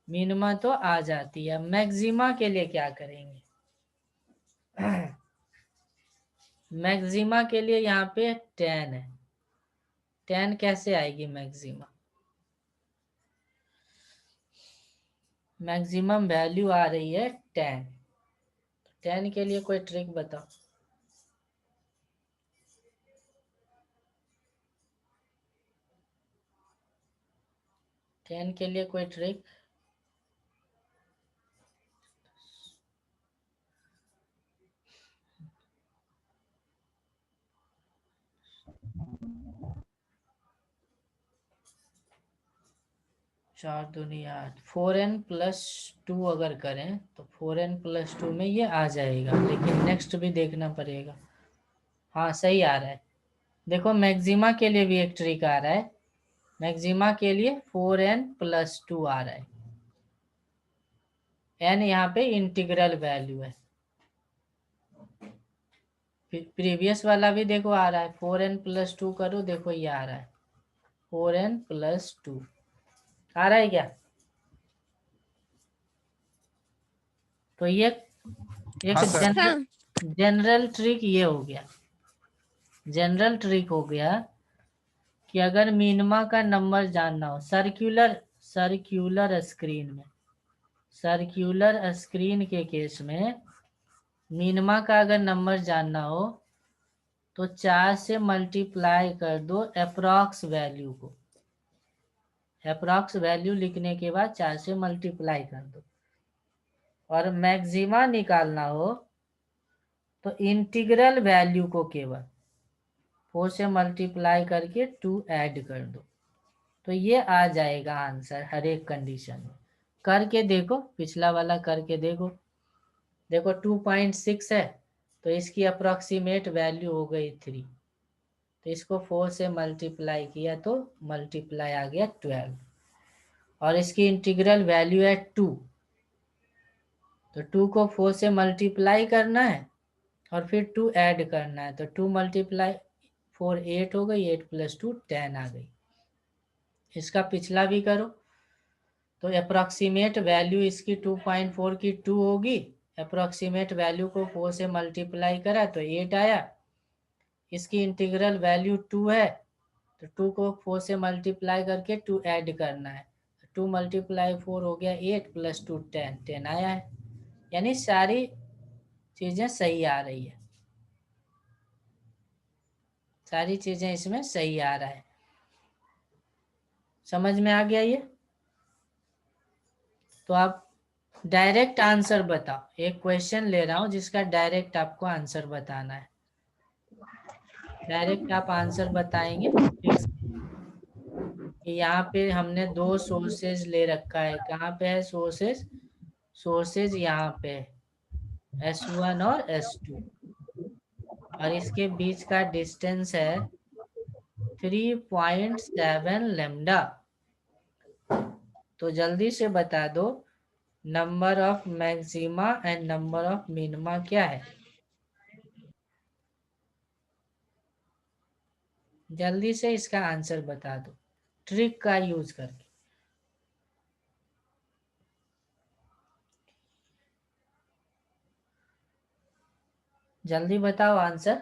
मिनिमा तो आ जाती है। मैक्सिमा के लिए क्या करेंगे? मैक्सिमा के लिए यहाँ पे 10 है। 10 कैसे आएगी मैक्सिमा? मैक्सिमम वैल्यू आ रही है 10। 10 के लिए कोई ट्रिक बताओ। टेन के लिए कोई ट्रिक? चार दूनी 8, 4n+2 अगर करें तो 4n+2 में ये आ जाएगा, लेकिन नेक्स्ट भी देखना पड़ेगा। हाँ सही आ रहा है। देखो मैक्सिमा के लिए भी एक ट्रिक आ रहा है। मैक्सिमा के लिए 4n+2 आ रहा है। n यहाँ पे इंटीग्रल वैल्यू है। प्रीवियस वाला भी देखो आ रहा है, 4n+2 करो, देखो ये आ रहा है 4n+2 आ रहा है क्या? तो ये एक हाँ सर। हाँ जनरल ट्रिक ये हो गया। जनरल ट्रिक हो गया कि अगर मिनिमा का नंबर जानना हो, सर्क्यूलर स्क्रीन के केस में मिनिमा का अगर नंबर जानना हो तो 4 से मल्टीप्लाई कर दो अप्रॉक्स वैल्यू को। अप्रॉक्स वैल्यू लिखने के बाद 4 से मल्टीप्लाई कर दो। और मैक्सिमा निकालना हो तो इंटीग्रल वैल्यू को केवल 4 से मल्टीप्लाई करके 2 ऐड कर दो, तो ये आ जाएगा आंसर हर एक कंडीशन में। करके देखो, पिछला वाला करके देखो। देखो 2.6 है तो इसकी अप्रोक्सीमेट वैल्यू हो गई 3, तो इसको 4 से मल्टीप्लाई किया तो मल्टीप्लाई आ गया 12, और इसकी इंटीग्रल वैल्यू है 2, तो 2 को 4 से मल्टीप्लाई करना है और फिर 2 ऐड करना है, तो 2 × 4 8 हो गई, 8 + 2 10 आ गई। इसका पिछला भी करो तो अप्रॉक्सीमेट वैल्यू इसकी 2.4 की 2 होगी, अप्रॉक्सीमेट वैल्यू को 4 से मल्टीप्लाई करा तो 8 आया। इसकी इंटीग्रल वैल्यू 2 है, तो 2 को 4 से मल्टीप्लाई करके 2 ऐड करना है, 2 × 4 हो गया 8 + 2 10, 10 आया है। यानी सारी चीज़ें सही आ रही है, सारी चीज़ें इसमें सही आ रहा है। समझ में आ गया ये? तो आप डायरेक्ट आंसर बताओ। एक क्वेश्चन ले रहा हूं जिसका डायरेक्ट आपको आंसर बताना है। डायरेक्ट आप आंसर बताएंगे कि यहाँ पे हमने 2 सोर्सेज ले रखा है। कहाँ पे है सोर्सेज? सोर्सेज यहाँ पे S1 और S2, और इसके बीच का डिस्टेंस है 3.7 लैम्डा। तो जल्दी से बता दो number of maxima and number of minima क्या है? जल्दी से इसका आंसर बता दो ट्रिक का यूज करके। जल्दी बताओ आंसर।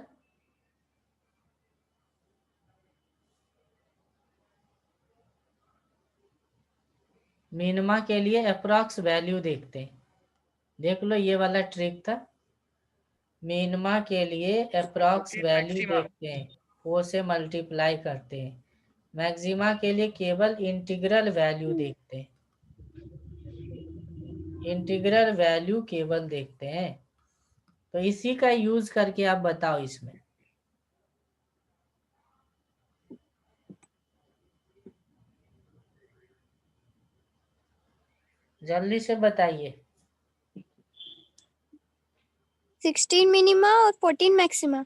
मिनिमा के लिए अप्रॉक्स वैल्यू देखते हैं। देख लो ये वाला ट्रिक था। मिनिमा के लिए अप्रॉक्स वैल्यू देखते हैं, 4 से मल्टीप्लाई करते हैं। मैक्सिमा के लिए केवल इंटीग्रल वैल्यू देखते हैं, इंटीग्रल वैल्यू केवल देखते हैं। तो इसी का यूज करके आप बताओ इसमें। जल्दी से बताइए। 16 मिनिमा और 14 मैक्सिमा।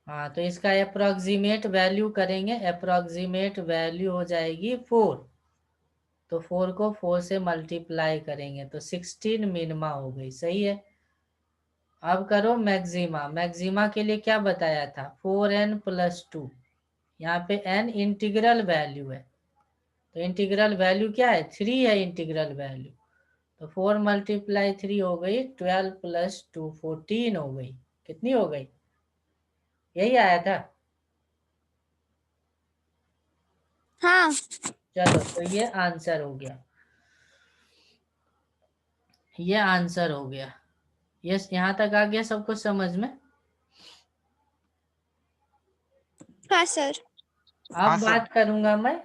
हाँ, तो इसका अप्रोक्सीमेट वैल्यू करेंगे, अप्रोक्सीमेट वैल्यू हो जाएगी 4। तो 4 को 4 से मल्टीप्लाई करेंगे तो 16 मिनिमा हो गई, सही है। अब करो मैक्सिमा। मैक्सिमा के लिए क्या बताया था, 4n+2। यहाँ पे n इंटीग्रल वैल्यू है, तो इंटीग्रल वैल्यू क्या है, 3 है इंटीग्रल वैल्यू। तो 4 × 3 हो गई 12 + 2 14 हो गई। कितनी हो गई, यही आया था। हाँ। चलो, तो ये आंसर हो गया, ये आंसर हो गया। यस, यहाँ तक आ गया सब कुछ समझ में। हाँ सर। हाँ अब सर। बात करूंगा मैं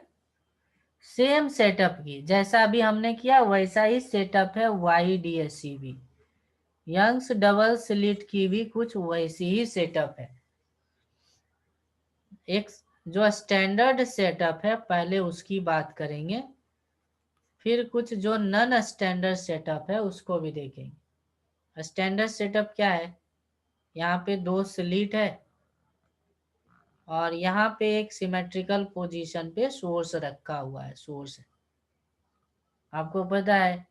सेम सेटअप की, जैसा अभी हमने किया वैसा ही सेटअप है YDSC भी। यंग्स डबल स्लिट की भी कुछ वैसी ही सेटअप है। एक जो स्टैंडर्ड सेटअप है पहले उसकी बात करेंगे, फिर कुछ जो नॉन स्टैंडर्ड सेटअप है उसको भी देखेंगे। स्टैंडर्ड सेटअप क्या है, यहाँ पे 2 स्लिट है और यहाँ पे एक सिमेट्रिकल पोजीशन पे सोर्स रखा हुआ है। सोर्स आपको पता है,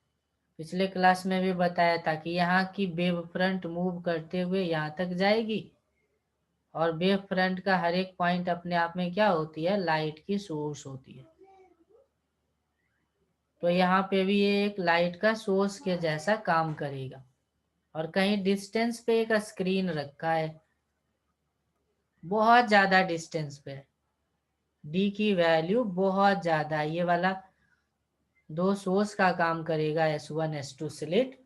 पिछले क्लास में भी बताया था कि यहाँ की वेव फ्रंट मूव करते हुए यहाँ तक जाएगी और वेव फ्रंट का हर एक पॉइंट अपने आप में क्या होती है, लाइट की सोर्स होती है। तो यहाँ पे भी ये एक लाइट का सोर्स के जैसा काम करेगा। और कहीं डिस्टेंस पे एक स्क्रीन रखा है, बहुत ज्यादा डिस्टेंस पे, डी की वैल्यू बहुत ज्यादा है। ये वाला 2 सोर्स का काम करेगा, S1 S2 स्लिट,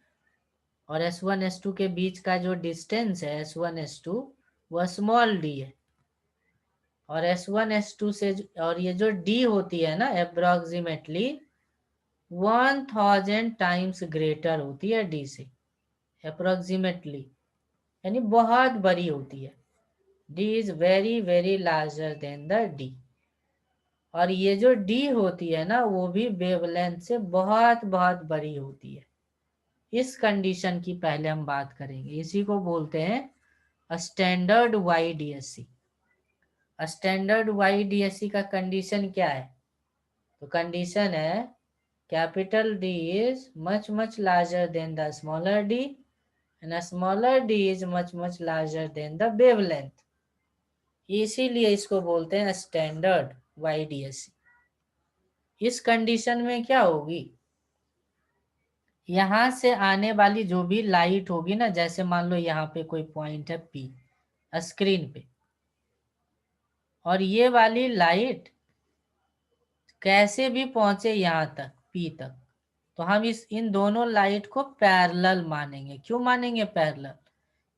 और S1 S2 के बीच का जो डिस्टेंस है S1 S2 वो स्मॉल डी है। और S1 S2 से और ये जो D होती है ना, अप्रोक्सीमेटली 1000 टाइम्स ग्रेटर होती है D से, अप्रोक्सीमेटली, यानी बहुत बड़ी होती है। D is very very larger than the D। और ये जो D होती है ना वो भी वेवलेंथ से बहुत बहुत बड़ी होती है। इस कंडीशन की पहले हम बात करेंगे, इसी को बोलते हैं स्टैंडर्ड YDSC। स्टैंडर्ड YDSC का कंडीशन क्या है, तो कंडीशन है capital D is much much larger than the smaller d and smaller d is much much larger than the wavelength. इसीलिए इसको बोलते हैं स्टैंडर्ड YDSC। इस कंडीशन में क्या होगी, यहां से आने वाली जो भी लाइट होगी ना, जैसे मान लो यहाँ पे कोई पॉइंट है P स्क्रीन पे, और ये वाली लाइट कैसे भी पहुंचे यहाँ तक P तक, तो हम इन दोनों लाइट को पैरेलल मानेंगे। क्यों मानेंगे पैरेलल,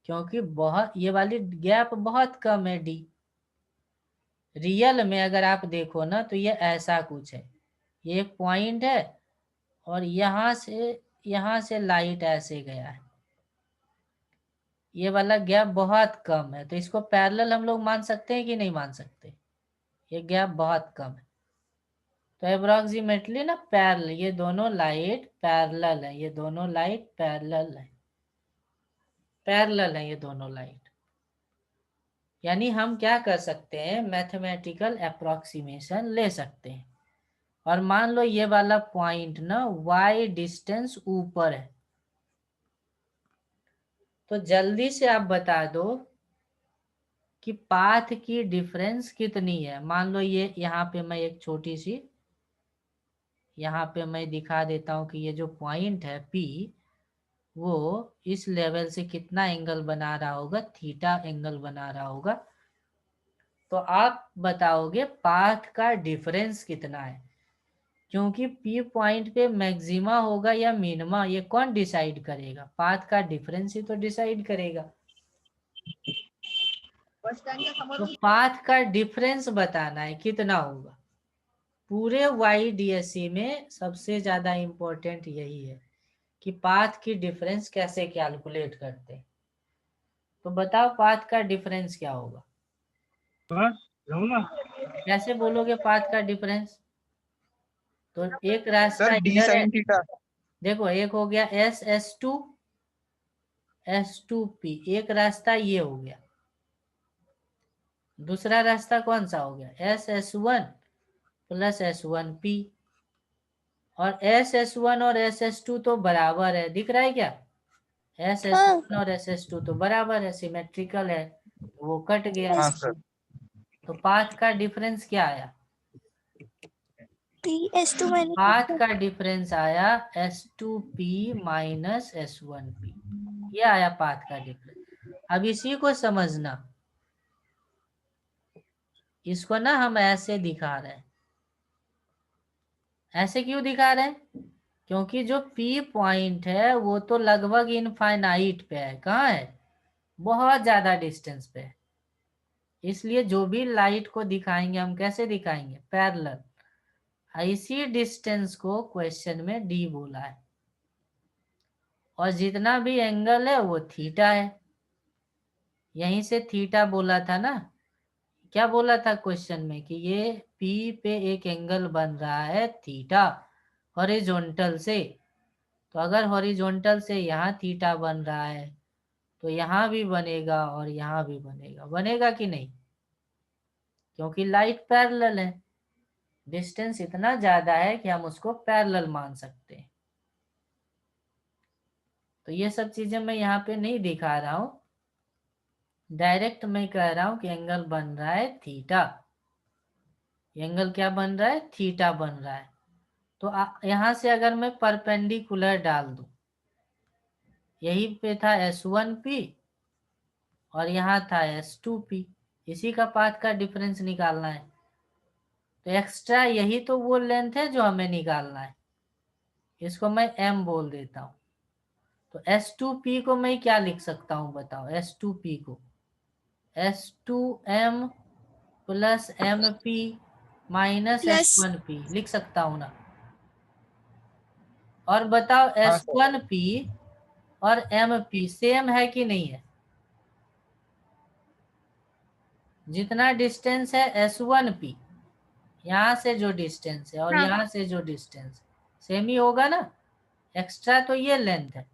क्योंकि बहुत ये वाली गैप बहुत कम है D। रियल में अगर आप देखो ना तो ये ऐसा कुछ है, ये एक पॉइंट है और यहाँ से लाइट ऐसे गया है, ये वाला गैप बहुत कम है, तो इसको पैरेलल हम लोग मान सकते हैं कि नहीं मान सकते, ये गैप बहुत कम है। तो अप्रोक्सीमेटली ना पैरेलल, ये दोनों लाइट पैरेलल है, ये दोनों लाइट पैरेलल है, पैरेलल है ये दोनों लाइट। यानी हम क्या कर सकते हैं, मैथमेटिकल अप्रोक्सीमेशन ले सकते हैं। और मान लो ये वाला पॉइंट ना y डिस्टेंस ऊपर है, तो जल्दी से आप बता दो कि पाथ की डिफरेंस कितनी है। मान लो ये यहाँ पे मैं एक छोटी सी, यहाँ पे मैं दिखा देता हूँ कि ये जो पॉइंट है P, वो इस लेवल से कितना एंगल बना रहा होगा, थीटा एंगल बना रहा होगा। तो आप बताओगे पाथ का डिफरेंस कितना है, क्योंकि P पॉइंट पे मैक्सिमा होगा या मिनिमा ये कौन डिसाइड करेगा, पाथ का डिफरेंस ही तो डिसाइड करेगा। तो पाथ का डिफरेंस बताना है कितना होगा। पूरे YDSC में सबसे ज्यादा इंपॉर्टेंट यही है कि पाथ की डिफरेंस कैसे कैलकुलेट करते हैं। तो बताओ पाथ का डिफरेंस क्या होगा, कैसे बोलोगे पाथ का डिफरेंस। तो एक रास्ता सर D इधर है, sin थीटा। देखो एक हो गया S2P, एक रास्ता ये हो गया। दूसरा रास्ता कौन सा हो गया SS1 प्लस S1P, और SS1 और SS2 तो बराबर है, दिख रहा है क्या? SS1 और SS2 तो बराबर है, सिमेट्रिकल है, तो वो कट गया। हाँ सर। तो पाथ का डिफरेंस क्या आया? S2 पाथ का डिफरेंस आया S2P माइनस S1P, ये आया पाथ का डिफरेंस। अब इसी को समझना, इसको ना हम ऐसे दिखा रहे हैं। ऐसे क्यों दिखा रहे हैं? क्योंकि जो P पॉइंट है वो तो लगभग इनफाइनाइट पे है। कहाँ है? बहुत ज्यादा डिस्टेंस पे है। इसलिए जो भी लाइट को दिखाएंगे हम कैसे दिखाएंगे? पैरेलल। इसी डिस्टेंस को क्वेश्चन में D बोला है, और जितना भी एंगल है वो थीटा है। यहीं से थीटा बोला था ना, क्या बोला था क्वेश्चन में कि ये P पे एक एंगल बन रहा है थीटा हॉरिजॉन्टल से। तो अगर हॉरिजॉन्टल से यहाँ थीटा बन रहा है तो यहाँ भी बनेगा और यहाँ भी बनेगा। बनेगा कि नहीं? क्योंकि लाइट पैरेलल है, डिस्टेंस इतना ज्यादा है कि हम उसको पैरेलल मान सकते हैं। तो ये सब चीजें मैं यहाँ पे नहीं दिखा रहा हूँ, डायरेक्ट मैं कह रहा हूँ कि एंगल बन रहा है थीटा। एंगल क्या बन रहा है? थीटा बन रहा है। तो यहाँ से अगर मैं परपेंडिकुलर डाल दूं, यही पे था S1P और यहाँ था S2P, इसी का पाथ का डिफरेंस निकालना है। तो एक्स्ट्रा यही तो वो लेंथ है जो हमें निकालना है, इसको मैं M बोल देता हूँ। तो S2P को मैं क्या लिख सकता हूँ बताओ? S2P को S2M plus MP minus plus S1P लिख सकता हूँ ना? और बताओ हाँ सर। S1P और MP सेम है कि नहीं है? जितना डिस्टेंस है S1P, यहाँ से जो डिस्टेंस है और हाँ यहाँ से जो डिस्टेंस, सेम ही होगा ना? एक्स्ट्रा तो ये लेंथ है।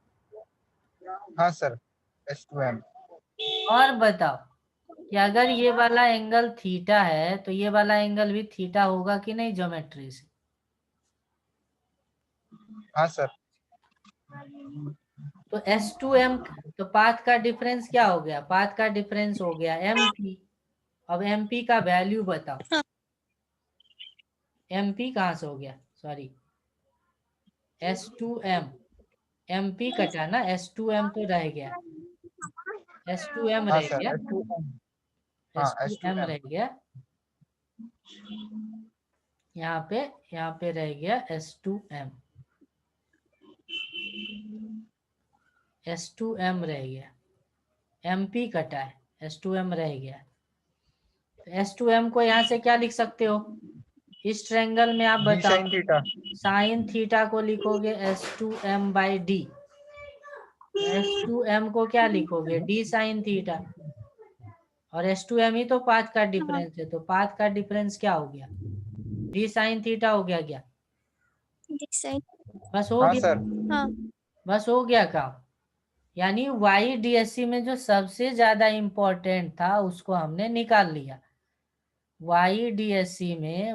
हाँ सर। S2M। और बताओ कि अगर ये वाला एंगल थीटा है तो ये वाला एंगल भी थीटा होगा कि नहीं ज्योमेट्री से? हाँ सर। तो S2M, तो पाथ का डिफरेंस क्या हो गया? पाथ का डिफरेंस हो गया MP। अब MP का वैल्यू बताओ। हाँ। MP कहाँ से हो गया? सॉरी, S2M, MP कटा ना, S2M तो रह गया, S2M हाँ रह सर। गया, S2M। हाँ S2M S2M। रह गया। यहाँ पे रह गया S2M, S2M रह गया, MP कटा है, S2M रह गया। S2M को यहाँ से क्या लिख सकते हो? इस ट्रायंगल में आप D बताओ, sin थीटा। साइन थीटा को लिखोगे S2M/D, S2M को क्या लिखोगे? D साइन थीटा, और S2M ही तो पाथ का डिफरेंस है, तो पाथ का डिफरेंस क्या हो गया? D साइन थीटा हो गया क्या? This side. बस हो हाँ गया, सर। हाँ बस हो गया काम। यानी YDSC में जो सबसे ज्यादा इंपॉर्टेंट था उसको हमने निकाल लिया। YDSC में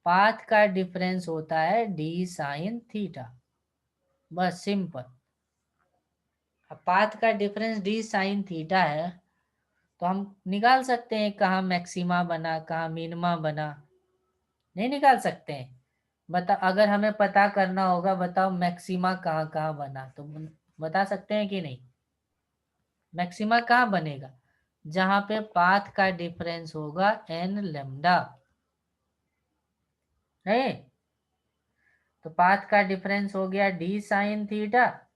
पाथ का डिफरेंस होता है D साइन थीटा, बस सिंपल। अब पाथ का डिफरेंस D साइन थीटा है तो हम निकाल सकते हैं कहाँ मैक्सिमा बना कहाँ मिनिमा बना? नहीं निकाल सकते हैं? बता, अगर हमें पता करना होगा, बताओ मैक्सिमा कहाँ कहाँ बना, तो बता सकते हैं कि नहीं? मैक्सिमा कहाँ बनेगा? जहां पे पाथ का डिफरेंस होगा n लैम्डा है। तो पाथ का डिफरेंस हो गया D sine theta,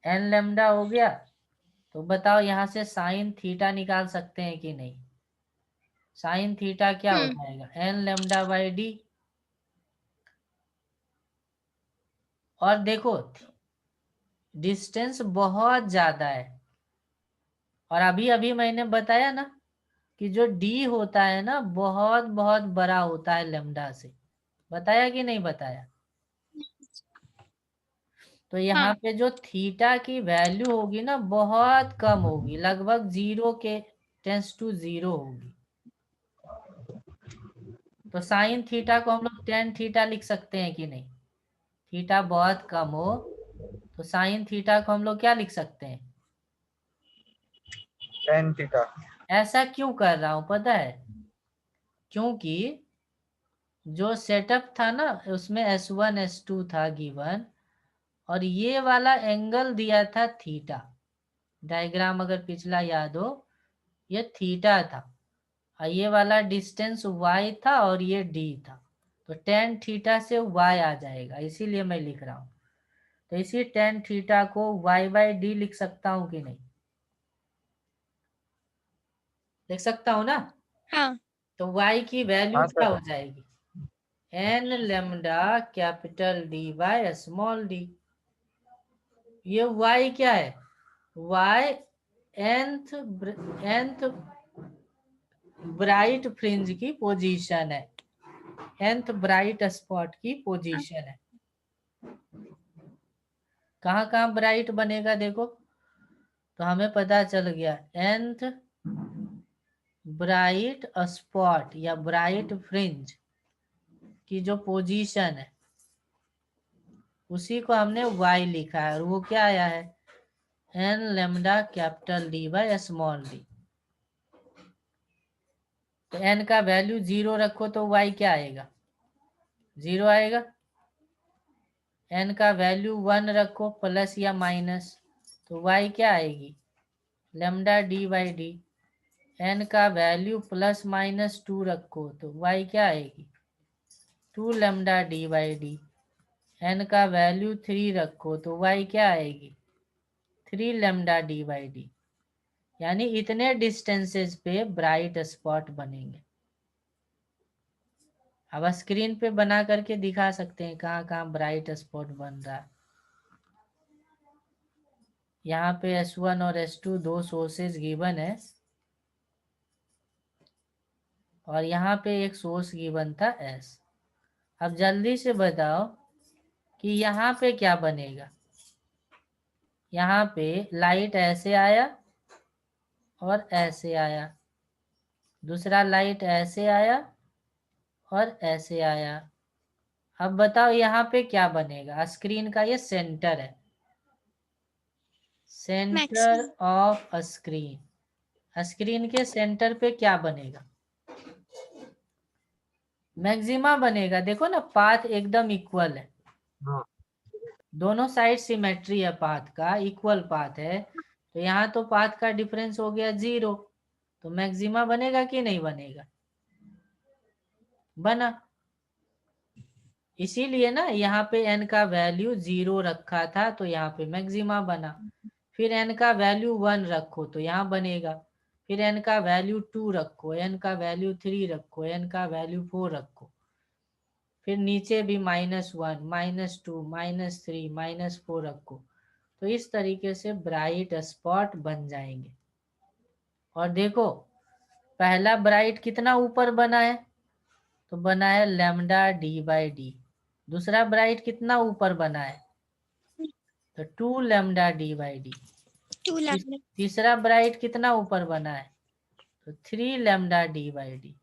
n lambda हो गया। तो बताओ यहाँ से साइन थीटा निकाल सकते हैं कि नहीं? साइन थीटा क्या हो जाएगा? n लैम्डा/d। और देखो डिस्टेंस बहुत ज्यादा है, और अभी अभी मैंने बताया ना कि जो D होता है ना बहुत बहुत बड़ा होता है लैम्डा से। बताया कि नहीं बताया? तो यहाँ हाँ। पे जो थीटा की वैल्यू होगी ना बहुत कम होगी, लगभग 0 के टेंस टू 0 होगी। तो साइन थीटा को हम लोग टेन थीटा लिख सकते हैं कि नहीं? थीटा बहुत कम हो तो साइन थीटा को हम लोग क्या लिख सकते हैं? tan theta. ऐसा क्यों कर रहा हूं पता है? क्योंकि जो सेटअप था ना उसमें S1 S2 था गिवन, और ये वाला एंगल दिया था थीटा। डायग्राम अगर पिछला याद हो, ये थीटा था और ये वाला डिस्टेंस y था और ये d था। तो टेन थीटा से y आ जाएगा, इसीलिए मैं लिख रहा हूँ। तो इसी टेन थीटा को y/d लिख सकता हूँ कि नहीं? लिख सकता हूँ ना? हाँ। तो y की वैल्यू हाँ क्या सर। हो जाएगी? n lambda capital D by small d। ये y क्या है? y nth ब्राइट फ्रिंज की पोजीशन है, nth ब्राइट स्पॉट की पोजीशन है। कहाँ कहाँ ब्राइट बनेगा देखो, तो हमें पता चल गया nth ब्राइट स्पॉट या ब्राइट फ्रिंज की जो पोजीशन है उसी को हमने y लिखा है, और वो क्या आया है? n lambda capital D by small d। तो n का वैल्यू 0 रखो तो y क्या आएगा? 0 आएगा। n का वैल्यू 1 रखो प्लस या माइनस, तो y क्या आएगी? Lambda d by D. n का वैल्यू प्लस माइनस 2 रखो तो y क्या आएगी? 2 lambda d by D. n का वैल्यू 3 रखो तो y क्या आएगी? 3 लेमडा d बाई डी। यानी इतने डिस्टेंसेस पे ब्राइट स्पॉट बनेंगे। अब स्क्रीन पे बना करके दिखा सकते हैं कहाँ कहाँ ब्राइट स्पॉट बन रहा है। यहाँ पे S1 और S2 दो सोर्सेज गिवन है, और यहाँ पे एक सोर्स गिवन था S। अब जल्दी से बताओ कि यहाँ पे क्या बनेगा? यहाँ पे लाइट ऐसे आया और ऐसे आया, दूसरा लाइट ऐसे आया और ऐसे आया। अब बताओ यहाँ पे क्या बनेगा? स्क्रीन का ये सेंटर है, centre maximum. Of screen. Screen के सेंटर पे क्या बनेगा? मैक्सिमा बनेगा। देखो ना पाथ एकदम इक्वल है, हाँ। दोनों साइड सिमेट्री है, पाथ का इक्वल पाथ है, तो यहाँ तो पाथ का डिफरेंस हो गया 0, तो मैक्सिमा बनेगा कि नहीं बनेगा? बना। इसीलिए ना यहाँ पे n का वैल्यू 0 रखा था तो यहाँ पे मैक्सिमा बना। फिर n का वैल्यू 1 रखो तो यहाँ बनेगा, फिर n का वैल्यू 2 रखो, n का वैल्यू 3 रखो, n का वैल्यू 4 रखो, फिर नीचे भी -1 -2 -3 -4 रखो, तो इस तरीके से ब्राइट स्पॉट बन जाएंगे। और देखो पहला ब्राइट कितना ऊपर बना है? तो बना है लेमडा d बाई डी। दूसरा ब्राइट कितना ऊपर बना है? तो 2 lambda d by D. 2 lambda. तीसरा ब्राइट कितना ऊपर बना है? तो 3 लेमडा d बाई डी।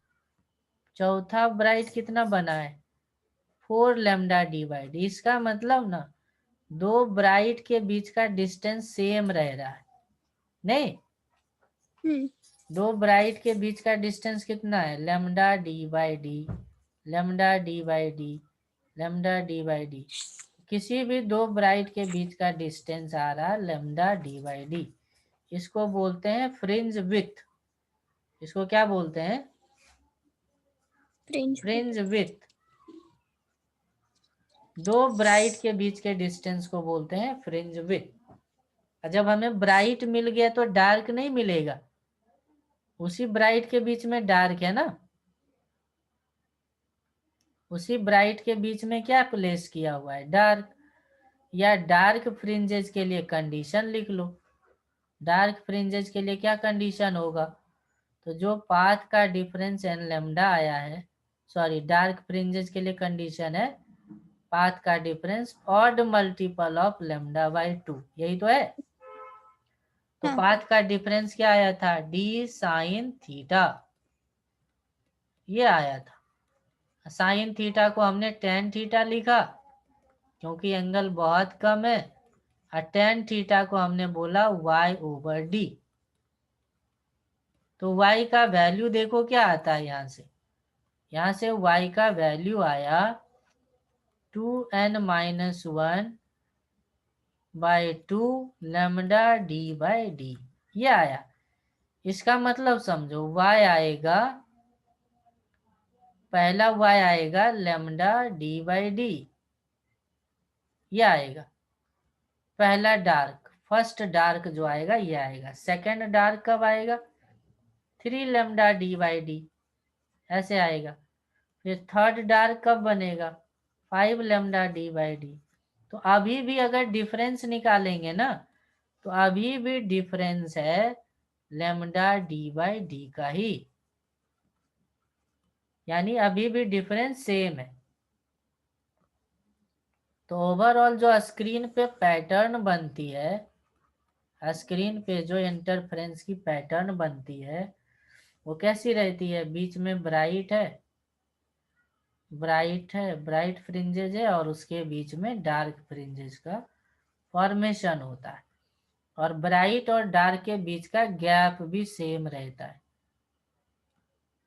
चौथा ब्राइट कितना बना है? 4 लेमडा d बाई डी। इसका मतलब ना दो ब्राइट के बीच का डिस्टेंस सेम रह रहा है, नहीं? दो ब्राइट के बीच का डिस्टेंस कितना है? Lambda d by D, lambda d by D, lambda d by D. किसी भी दो ब्राइट के बीच का डिस्टेंस आ रहा है लेमडा d बाई डी। इसको बोलते हैं फ्रिंज विड्थ। इसको क्या बोलते हैं? Fringe width. दो ब्राइट के बीच के डिस्टेंस को बोलते हैं फ्रिंज विड्थ। जब हमें ब्राइट मिल गया तो डार्क नहीं मिलेगा, उसी ब्राइट के बीच में डार्क है ना, उसी ब्राइट के बीच में क्या प्लेस किया हुआ है? डार्क। या डार्क फ्रिंजेस के लिए कंडीशन लिख लो। डार्क फ्रिंजेस के लिए क्या कंडीशन होगा? तो जो पाथ का डिफरेंस n लेमडा आया है, सॉरी डार्क फ्रिंजेस के लिए कंडीशन है पाथ का difference odd multiple of lambda by 2, यही तो है। तो हाँ। पाथ का डिफरेंस क्या आया था, डी साइन थीटा, ये आया था। साइन थीटा को हमने टेन थीटा लिखा क्योंकि एंगल बहुत कम है, और टेन थीटा को हमने बोला y ओवर डी। तो y का वैल्यू देखो क्या आता है, यहाँ से y का वैल्यू आया 2n-1 by 2 lambda D by D, ये आया। इसका मतलब समझो y आएगा, पहला y आएगा लेमडा डी बाई डी, ये आएगा पहला डार्क, फर्स्ट डार्क जो आएगा ये आएगा। सेकंड डार्क कब आएगा, 3 लेमडा डी बाई डी, ऐसे आएगा। फिर थर्ड डार्क कब बनेगा, 5 लेमडा डी बाई डी। तो अभी भी अगर डिफरेंस निकालेंगे ना, तो अभी भी डिफरेंस है लेमडा डी बाई डी का ही, यानी अभी भी डिफरेंस सेम है। तो ओवरऑल जो स्क्रीन पे पैटर्न बनती है, स्क्रीन पे जो इंटरफेरेंस की पैटर्न बनती है वो कैसी रहती है, बीच में ब्राइट फ्रिंजेज है और उसके बीच में डार्क फ्रिंजेज का फॉर्मेशन होता है, और ब्राइट और डार्क के बीच का गैप भी सेम रहता है।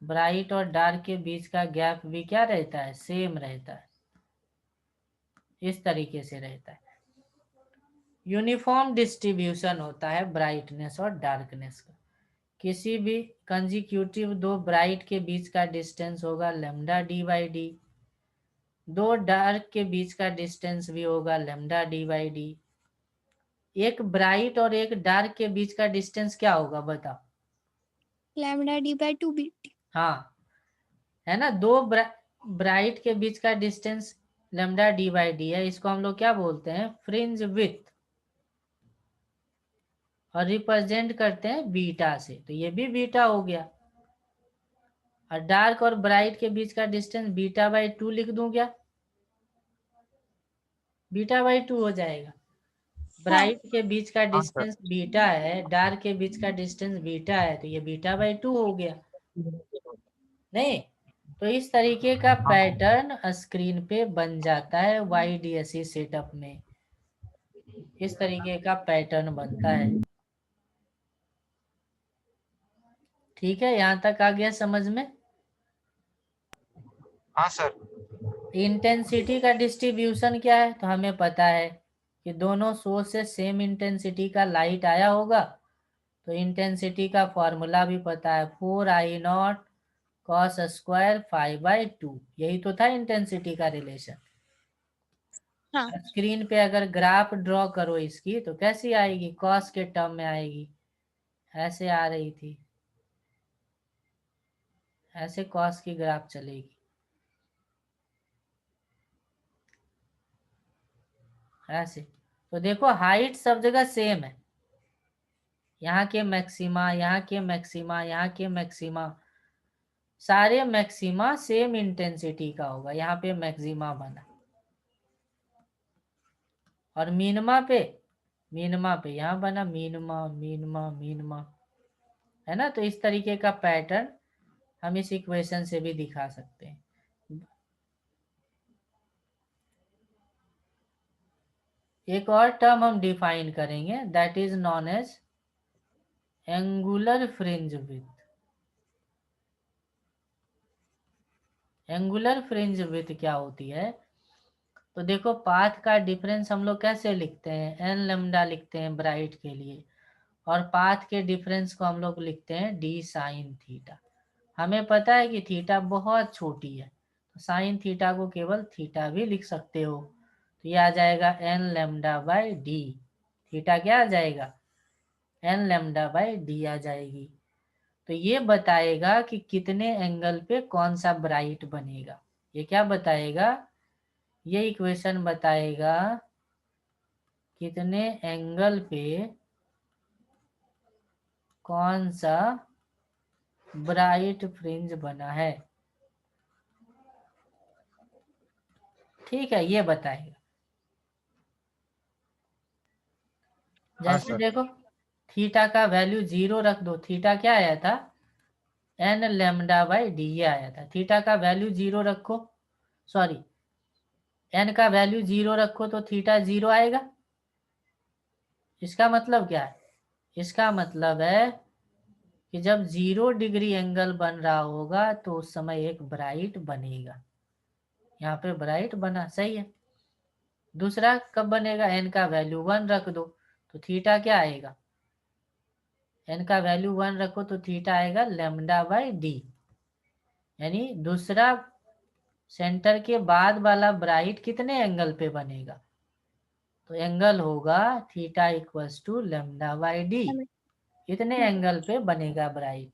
ब्राइट और डार्क के बीच का गैप भी क्या रहता है, सेम रहता है, इस तरीके से रहता है। यूनिफॉर्म डिस्ट्रीब्यूशन होता है ब्राइटनेस और डार्कनेस का। किसी भी कंजिक्यूटिव दो ब्राइट के बीच का डिस्टेंस होगा लेमडा डी बाई डी, दो डार्क के बीच का डिस्टेंस भी होगा लेमडा डी बाई डी। एक ब्राइट और एक डार्क के बीच का डिस्टेंस क्या होगा बताओ, लैम्डा डी बाय 2 बीटी। हाँ है ना, दो ब्राइट के बीच का distance lambda D by D है, इसको हम लोग क्या बोलते हैं, फ्रिंज विड्थ, और रिप्रेजेंट करते हैं बीटा से, तो ये भी बीटा हो गया। और डार्क और ब्राइट के बीच का डिस्टेंस बीटा बाई 2 लिख दूं क्या, बीटा बाई 2 हो जाएगा। ब्राइट के बीच का हाँ सर। डिस्टेंस बीटा है, डार्क के बीच का डिस्टेंस बीटा है, तो ये बीटा बाई 2 हो गया नहीं। तो इस तरीके का पैटर्न स्क्रीन पे बन जाता है YDSE सेटअप में, इस तरीके का पैटर्न बनता है। ठीक है, यहाँ तक आ गया समझ में। हाँ सर। इंटेंसिटी का डिस्ट्रीब्यूशन क्या है, तो हमें पता है कि दोनों सोर्स से सेम इंटेंसिटी का लाइट आया होगा, तो इंटेंसिटी का फॉर्मूला भी पता है, 4I0 cos स्क्वायर 5/2, यही तो था इंटेंसिटी का रिलेशन। हाँ। स्क्रीन पे अगर ग्राफ ड्रॉ करो इसकी तो कैसी आएगी, कॉस के टर्म में आएगी, ऐसे आ रही थी, ऐसे कॉस की ग्राफ चलेगी, ऐसे। तो देखो हाइट सब जगह सेम है, यहाँ के मैक्सिमा, यहाँ के मैक्सिमा, यहाँ के मैक्सिमा, सारे मैक्सिमा सेम इंटेंसिटी का होगा, यहाँ पे मैक्सिमा बना, और मिनिमा पे यहाँ बना मिनिमा मिनिमा मिनिमा, है ना। तो इस तरीके का पैटर्न हम इस इक्वेशन से भी दिखा सकते हैं। एक और टर्म हम डिफाइन करेंगे, that is known as angular fringe width. Angular fringe width क्या होती है, तो देखो पाथ का डिफरेंस हम लोग कैसे लिखते हैं, एन लेमडा लिखते हैं ब्राइट के लिए, और पाथ के डिफरेंस को हम लोग लिखते हैं डी साइन थीटा। हमें पता है कि थीटा बहुत छोटी है, तो साइन थीटा को केवल थीटा भी लिख सकते हो, तो ये आ जाएगा n lambda by d. Theta क्या आ जाएगा, एन लेमडा बाई डी आ जाएगी। तो ये बताएगा कि कितने एंगल पे कौन सा ब्राइट बनेगा, ये क्या बताएगा, ये इक्वेशन बताएगा कितने एंगल पे कौन सा ब्राइट फ्रिंज बना है। ठीक है, ये बताएगा। हाँ जैसे सर। देखो थीटा का वैल्यू 0 रख दो, थीटा क्या आया था, एन लेमडा बाई डी ये आया था। थीटा का वैल्यू 0 रखो, सॉरी एन का वैल्यू 0 रखो तो थीटा 0 आएगा। इसका मतलब क्या है, इसका मतलब है कि जब 0 डिग्री एंगल बन रहा होगा तो उस समय एक ब्राइट बनेगा। यहाँ पे ब्राइट बना, सही है। दूसरा कब बनेगा, एन का वैल्यू 1 रख दो तो थीटा क्या आएगा, एन का वैल्यू 1 रखो तो थीटा आएगा लेमडा बाई डी। यानी दूसरा सेंटर के बाद वाला ब्राइट कितने एंगल पे बनेगा, तो एंगल होगा theta equals to lambda by d, इतने एंगल पे बनेगा ब्राइट।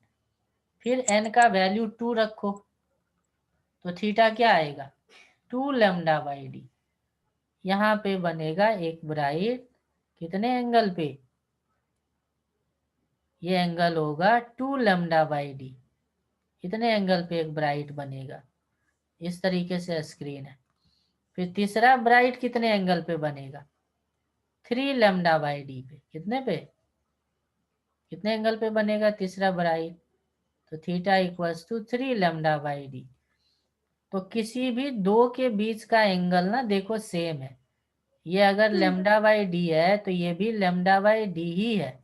फिर एन का वैल्यू 2 रखो तो थीटा क्या आएगा, 2 लेमडा बाई डी। यहाँ पे बनेगा एक ब्राइट कितने एंगल पे, ये एंगल होगा 2 लेमडा बाई डी, इतने एंगल पे एक ब्राइट बनेगा। इस तरीके से स्क्रीन है। फिर तीसरा ब्राइट कितने एंगल पे बनेगा, 3 लेमडा बाई डी पे, कितने पे, कितने एंगल पे बनेगा तीसरा ब्राइट, तो theta equals to 3 lambda by d. तो किसी भी दो के बीच का एंगल ना देखो सेम है, ये अगर लेमडा बाई डी है तो ये भी लेमडा बाई डी ही है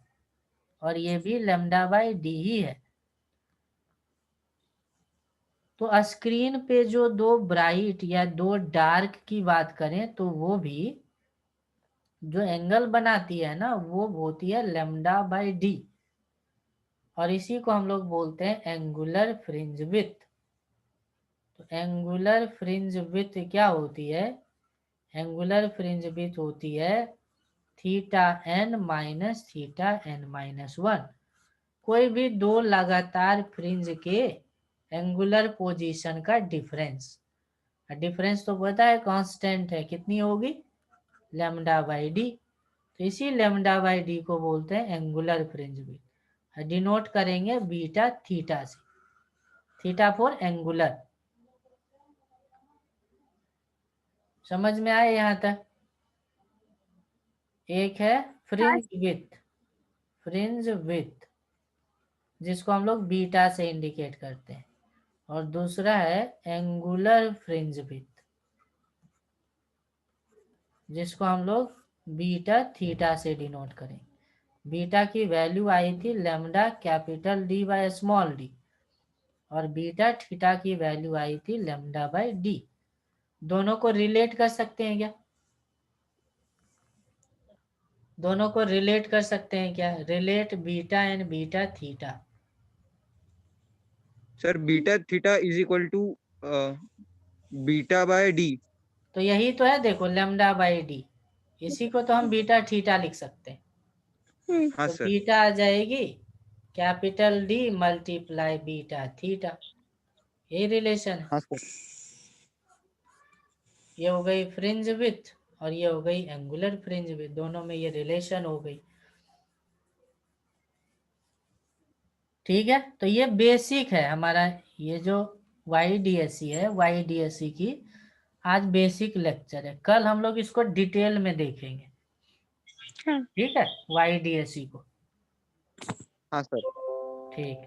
और ये भी लेमडा बाई डी ही है। तो स्क्रीन पे जो दो ब्राइट या दो डार्क की बात करें तो वो भी जो एंगल बनाती है ना वो होती है लेमडा बाई डी, और इसी को हम लोग बोलते हैं एंगुलर फ्रिंज विड्थ। तो एंगुलर फ्रिंज विड्थ क्या होती है, एंगुलर फ्रिंज विड्थ होती है theta n minus theta n minus 1। कोई भी दो लगातार फ्रिंज के एंगुलर पोजीशन का डिफरेंस, डिफरेंस तो पता है कांस्टेंट है, कितनी होगी, लेमडा बाई डी। तो इसी लेमडा बाई डी को बोलते हैं एंगुलर फ्रिंज विड्थ, डिनोट करेंगे बीटा थीटा से, थीटा फॉर एंगुलर। समझ में आए यहाँ तक। एक है फ्रिंज विड्थ, फ्रिंज विड्थ जिसको हम लोग बीटा से इंडिकेट करते हैं, और दूसरा है एंगुलर फ्रिंज विड्थ जिसको हम लोग बीटा थीटा से डिनोट करें। बीटा की वैल्यू आई थी lambda capital D by small D, और बीटा थीटा की वैल्यू आई थी लेमडा बाय डी। दोनों को रिलेट कर सकते हैं क्या, दोनों को रिलेट कर सकते हैं क्या, relate beta and beta theta. Sir beta theta is equal to beta by d. तो यही तो है, देखो लेमडा बाई डी, इसी को तो हम बीटा थीटा लिख सकते हैं। हाँ तो सर। बीटा आ जाएगी capital D multiply beta theta, यही रिलेशन है। हाँ सर। ये हो गई फ्रिंज विड्थ और ये हो गई एंगुलर फ्रिंज विड्थ, दोनों में ये रिलेशन हो गई। ठीक है, तो ये बेसिक है हमारा, ये जो YDSE है, YDSE की आज बेसिक लेक्चर है, कल हम लोग इसको डिटेल में देखेंगे। ठीक है, YDSE को। हाँ सर। ठीक।